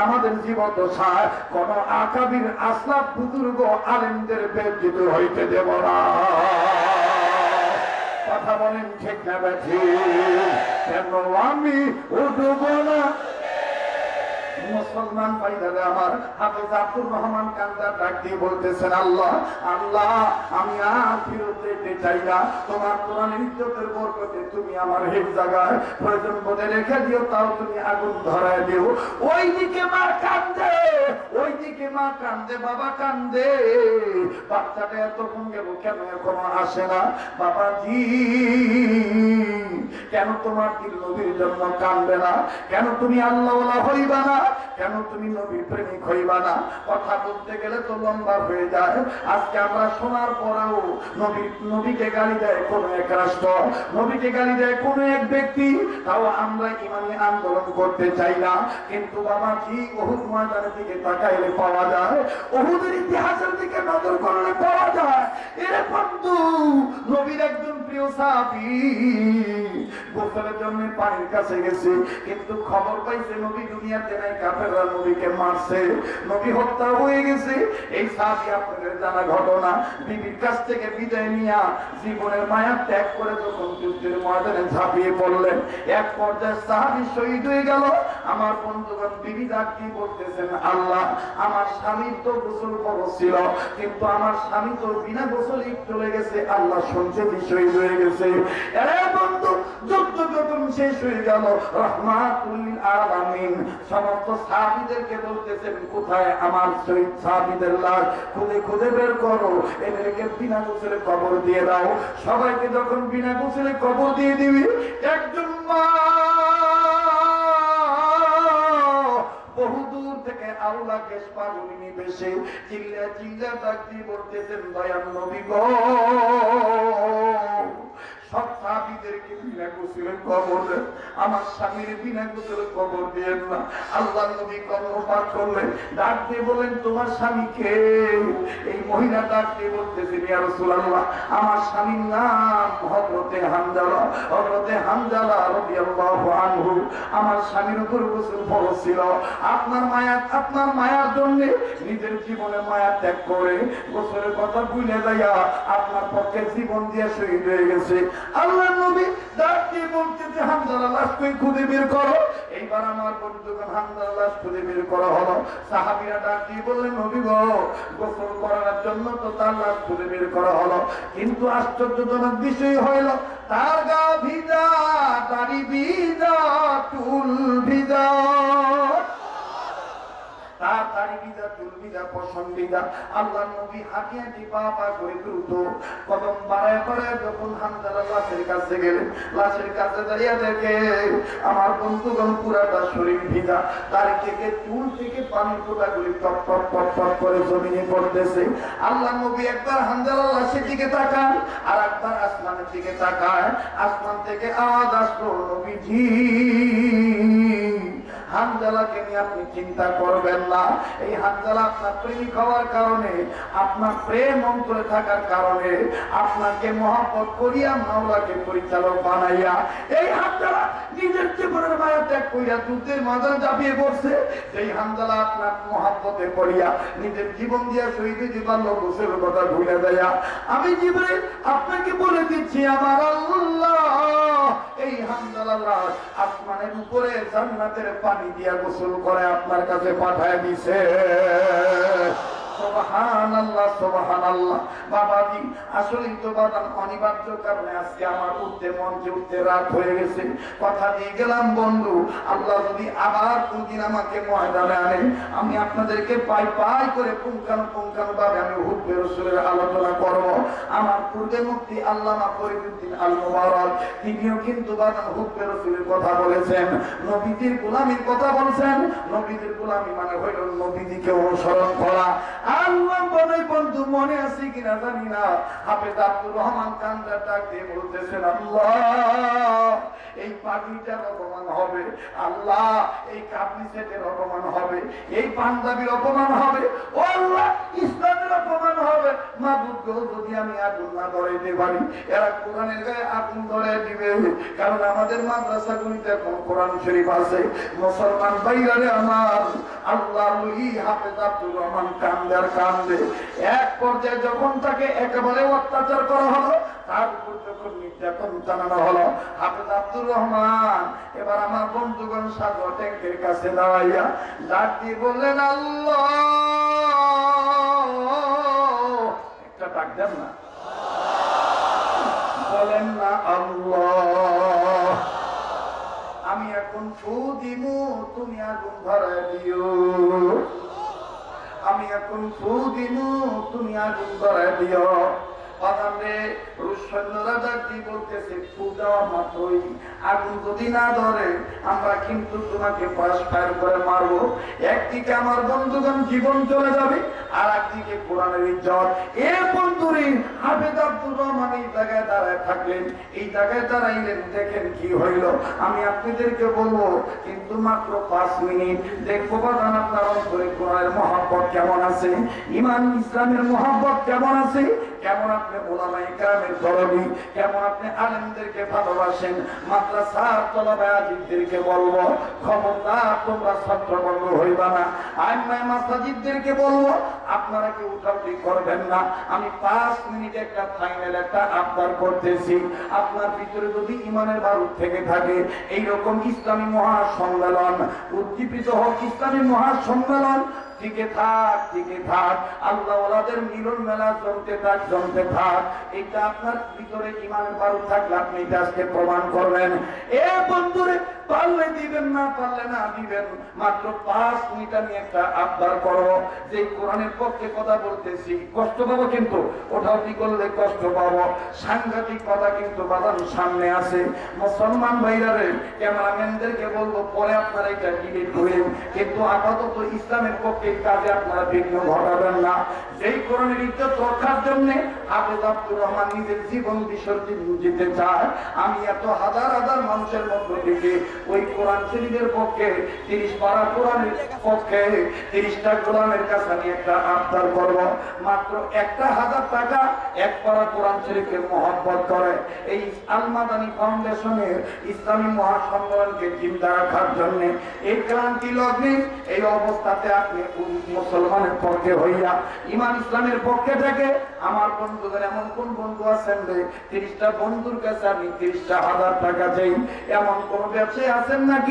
আমাদের জীবদ্দশায় কোন আকাবির আসলাফ বুজুর্গ আলেমদের বেজ্জিত হইতে দেব না। কথা বলেন ঠিক না বেঠি? কেন আমি উঠব না? মুসলমান ভাইরা আমার, হাফেজ আব্দুর রহমান কান্দার ডাক দিয়ে বলতেছেন, আল্লাহ আল্লাহ আমি আর ফিরত যেতে চাই না, তোমার কোরআনের ইজ্জতের বরকতে তুমি আমার এই জায়গায় প্রয়োজন বোধে রেখে দিও, তাও তুমি আগুন ধরায় দিও। ওইদিকে মা কান্দে, বাবা কান্দে, বাচ্চাটা এতক্ষণ গেল কেন এখনো আসে না? বাবাজি কেন তোমার দিল নবীর জন্য কান্দবে না? কেন তুমি আল্লাহওয়ালা হইবা না? কেন তুমি নবীর প্রেমিক হইবা না? কথা বলতে গেলে তো লম্বা হয়ে যায়। আজকে আমরা শোনার পরেও নবীকে গালি দেয় কোন এক রাষ্ট্র, নবীকে গালি দেয় কোন এক ব্যক্তি, তাও আমরা ইমানি আন্দোলন করতে চাই না। কিন্তু বাবাজি উহুদ ময়দানের দিকে তাকাইলে পাওয়া যায়, উহুদের ইতিহাসের দিকে নজর করলে পাওয়া যায়, এর বন্ধু নবীর একজন প্রিয় সাহাবী গোসলের জন্য পানির কাছে গেছে, কিন্তু খবর পাইছে নবী দুনিয়াতে নাই, কাফেররা নবীকে মারছে, নবী হত্যা হয়ে গেছে। এই সাহাবী আপনাদের জানা ঘটনা, বিবির কাছ থেকে বিদায় নিয়া জীবনের মায়া ত্যাগ করে যখন যুদ্ধের ময়দানে ঝাঁপিয়ে পড়লেন, এক পর্যায়ে সাহাবী শহীদ হয়ে গেল। আমার বন্ধুগণ, বিবি ডাক দিয়ে বলতেছেন, আল্লাহ আমার স্বামীর তো গোসল ফরজ ছিল, কিন্তু আমার স্বামী তো বিনা গোসলেই চলে গেছে, আল্লাহ শুনছে শহীদ হয়ে গেছে। এরে বন্ধু, যুদ্ধ যখন শেষ হয়ে গেল, রাহমাতুল লিল আলামিন সমস্ত সাহাবীদেরকে বলতেছেন, কোথায় আমার শহীদ সাহাবীদের লাশ? খুঁজে খুঁজে বের করো, এদেরকে বিনা গোসলে কবর দিয়ে দাও। সবাইকে যখন বিনা গোসলে কবর দিয়ে দিবি, একজন মা বহুদূর থেকে আল্লাহ কেশ পাগলিনী বেশে চিল্লা চিল্লা ডাক দিয়ে বলতেছেন, দয়াল নবী গো, সব সাহাবীদেরকে বিনা গোসলে কবর দেন, আমার স্বামীর বিনা গোসলে কবর দিয়েন না। আল্লাহ নবী কর্ণপাত করলেন, ডাক দিয়ে বলেন, তোমার স্বামীকে? এই মহিলা ডাক দিয়ে বলতেছেন, ইয়া রাসূলুল্লাহ আমার স্বামীর নাম হযরতে হানজালা রাদিয়াল্লাহু আনহু, আমার স্বামীর উপর গোসল ফরজ ছিল, আপনার মায়ার জন্য নিজের জীবনে মায়া ত্যাগ করে গোসলের কথা ভুলে যাইয়া আপনার পক্ষে জীবন দিয়ে শহীদ হয়ে গেছে। আল্লাহর নবী ডাক দিয়ে বলতেছে হামজালা লাশ কই খুঁজে বের করো। এইবার আমার বন্ধুগণ হামজালা লাশ খুঁজে বের করা হলো। সাহাবীরা ডাক দিয়ে বললেন নবী গো, গোসল করার জন্য তো তার লাশ খুঁজে বের করা হলো, কিন্তু আশ্চর্যজনক বিষয় হইল তার গা ভিজা, দাড়ি ভিজা, চুল ভিজা, তার দাড়ি ভিজা, চুল ভিজা, পশম ভিজা। আল্লাহর নবী হাঁটি হাঁটি পা পা করে দ্রুত কদম বাড়ায় বাড়ায় যখন হামজালা লাশের কাছে গেলেন, লাশের কাছে দাঁড়িয়ে দেখে আমার বন্ধুগণ পুরাটা শরীর ভিজা, দাড়ি থেকে চুল থেকে পানির ফোঁটাগুলি টপ টপ টপ টপ করে জমিনে পড়তেছে। আল্লাহর নবী একবার হামজালা লাশের দিকে তাকান, আর একবার আসমানের দিকে তাকায়। আসমান থেকে আওয়াজ আসলো, নবীজি হামজালাকে নিয়ে আপনি চিন্তা করবেন না। এই হামজালা আপনার প্রেমিক হওয়ার কারণে, আপনার প্রেম অন্তরে থাকার কারণে, আপনাকে মহব্বত করিয়া মাওলাকে পরিচালক বানাইয়া এই হামজালা নিজের জীবনের মায়া ত্যাগ করিয়া যুদ্ধের ময়দানে ঝাঁপিয়ে পড়ছে। এই হামজালা আপনার মহব্বতে পড়িয়া নিজের জীবন দিয়া শহীদ জীবন গোসলের কথা ভুলে দেয়া আমি জীবনে আপনাকে বলে দিচ্ছি আমার আল্লাহ এই হামজালা লাশ আসমানের উপরে জান্নাতের পানি দিয়া গোসল করে আপনার কাছে পাঠায় দিছে। সুবহানাল্লাহ, সুবহানাল্লাহ। বাবাজি আসলেই তো বাদাম অনিবার্য কারণে আজকে আমার উঠতে মঞ্চে উঠতে রাত হয়ে গেছে। কথা দিয়ে গেলাম বন্ধু, আল্লাহ যদি আবার কোনদিন আমাকে ময়দানে আনে, আমি আপনাদেরকে পাই পাই করে পুঙ্খানু ভাবে আমি হুব্বে রাসূলের আলোচনা করব। আমার পূর্বে মুফতি আল্লামা ফরিদউদ্দিন আল মুবারক তিনিও কিন্তু বাদাম হুব্বে রাসূলের কথা বলেছেন, নবীজির গোলামির কথা বলছেন। নবীজির গোলামি মানে হইল নবীজিকে অনুসরণ করা। আল্লাহ বলে বন্ধু মনে আছে কিনা জানি না, হাফেজ আব্দুর রহমান কান্দার ডাক দিয়ে বলতেছেন আল্লাহ এই পাগড়িটার অপমান হবে, আল্লাহ এই কাবলি সেটের অপমান হবে, এই পাঞ্জাবির অপমান হবে, ও আল্লাহ ইসলামের অপমান হবে। মাবুদ গো, যদি আমি আগুন না ধরাইতে পারি, এরা কোরআনের গায়ে আগুন ধরাই দিবে। কারণ আমাদের মাদ্রাসাগুলিতে এখন কোরআন শরীফ আছে। মুসলমান ভাইরারে আমার, আল্লাহ হাফেজ আব্দুর রহমান কান্দার কান্দে এক পর্যায়ে যখন তাকে একেবারে অত্যাচার করা হলো, তার উপর যখন নির্যাতন চালানো হলো, হাফেজ আব্দুর রহমান এবার আমার বন্ধুগণ সাগর ট্যাঙ্কের কাছে দাঁড়াইয়া ডাক দিয়ে বললেন আল্লাহ, একটা ডাক দেন না, বলেন না আল্লাহ আমি এখন ফু দিমু, তুমি আগুন ধরায় দিও, আমি এখন ফু দিমু, তুমি আগুন ধরায় দিও। বাদামে রুশ সৈন্যরা ডাক দিয়ে বলতেছে ফু দেওয়া মাত্রই আগুন যদি না ধরে আমরা কিন্তু তোমাকে পাশ ফায়ার করে মারবো। একদিকে আমার বন্ধুগণ জীবন চলে যাবে, আর একদিকে কোরআনের ইজ্জত। এ বন্ধুরে হাফেজ আব্দুর রহমান এই জায়গায় দাঁড়ায় থাকলেন, এই জায়গায় দাঁড়াইলেন, দেখেন কি হইল আমি আপনাদেরকে বলবো, কিন্তু মাত্র 5 মিনিট দেখবো বাদান আপনার অন্তরে কোরআনের মহব্বত কেমন আছে, ইমান ইসলামের মহব্বত কেমন আছে, কেমন আপনি ওলামায়ে কেরামের দরদি, কেমন আপনি আলেমদেরকে ভালোবাসেন। মাদ্রাসার তলাবায়ে আজিজদেরকে বলবো খবরদার তোমরা ছত্রভঙ্গ হইবা না। আইম্মায়ে মাসাজিদদেরকে বলবো আপনারা কি উঠাউঠি করবেন না। আমি 5 মিনিট একটা ফাইনাল একটা আবদার করতেছি, আপনার ভিতরে যদি ইমানের বারুদ থেকে থাকে, এইরকম ইসলামী মহাসম্মেলন উদ্দীপিত হোক, ইসলামী মহাসম্মেলন টিকে থাক, টিকে থাক, আল্লাহ ওয়ালাদের মিলন মেলা জমতে থাক, জমতে থাক। এটা আপনার ভিতরে ইমানের বারুদ থাকলে আপনি এটা আজকে প্রমাণ করবেন। এ বন্ধুরে পারলে দিবেন, না পারলে না দিবেন। মাত্র 5 মিনিট আমি একটা আবদার করব, যে কোরআনের পক্ষে কথা বলতেছি, কষ্ট পাবো কিন্তু ওঠাউটি করলে কষ্ট পাবো। সাংঘাতিক কথা কিন্তু বাদান সামনে আছে। মুসলমান ভাইরারে ক্যামেরাম্যানদেরকে বলবো পরে আপনারা এটা ডিলিট করেন, কিন্তু আপাতত ইসলামের পক্ষে কাজে আপনারা বিঘ্ন ঘটাবেন না। যেই কোরআনের ইজ্জত রক্ষার জন্য হাফেজ আব্দুর রহমান নিজের জীবন বিসর্জন দিতে চায়, আমি এত হাজার হাজার মানুষের মধ্য থেকে ওই কোরআন শরীফের পক্ষে 30 পারা কোরআনের পক্ষে 30টা গোলামের কাছে আমি একটা আবদার করব, মাত্র 1000 টাকা এক পারা কোরআন শরীফকে মহব্বত করে এই আল মাদানী ফাউন্ডেশনের ইসলামী মহাসম্মেলনকে জিন্দা রাখার জন্য এই ক্রান্তি লগ্নে এই অবস্থাতে আপনি মুসলমানের পক্ষে হইয়া ইমান ইসলামের পক্ষে থেকে আমার বন্ধুদের এমন কোন বন্ধু আছেন রে 30টা বন্ধুর কাছে আমি 30,000 টাকা চাই, এমন কোন ব্যবসায়ী আছেন নাকি?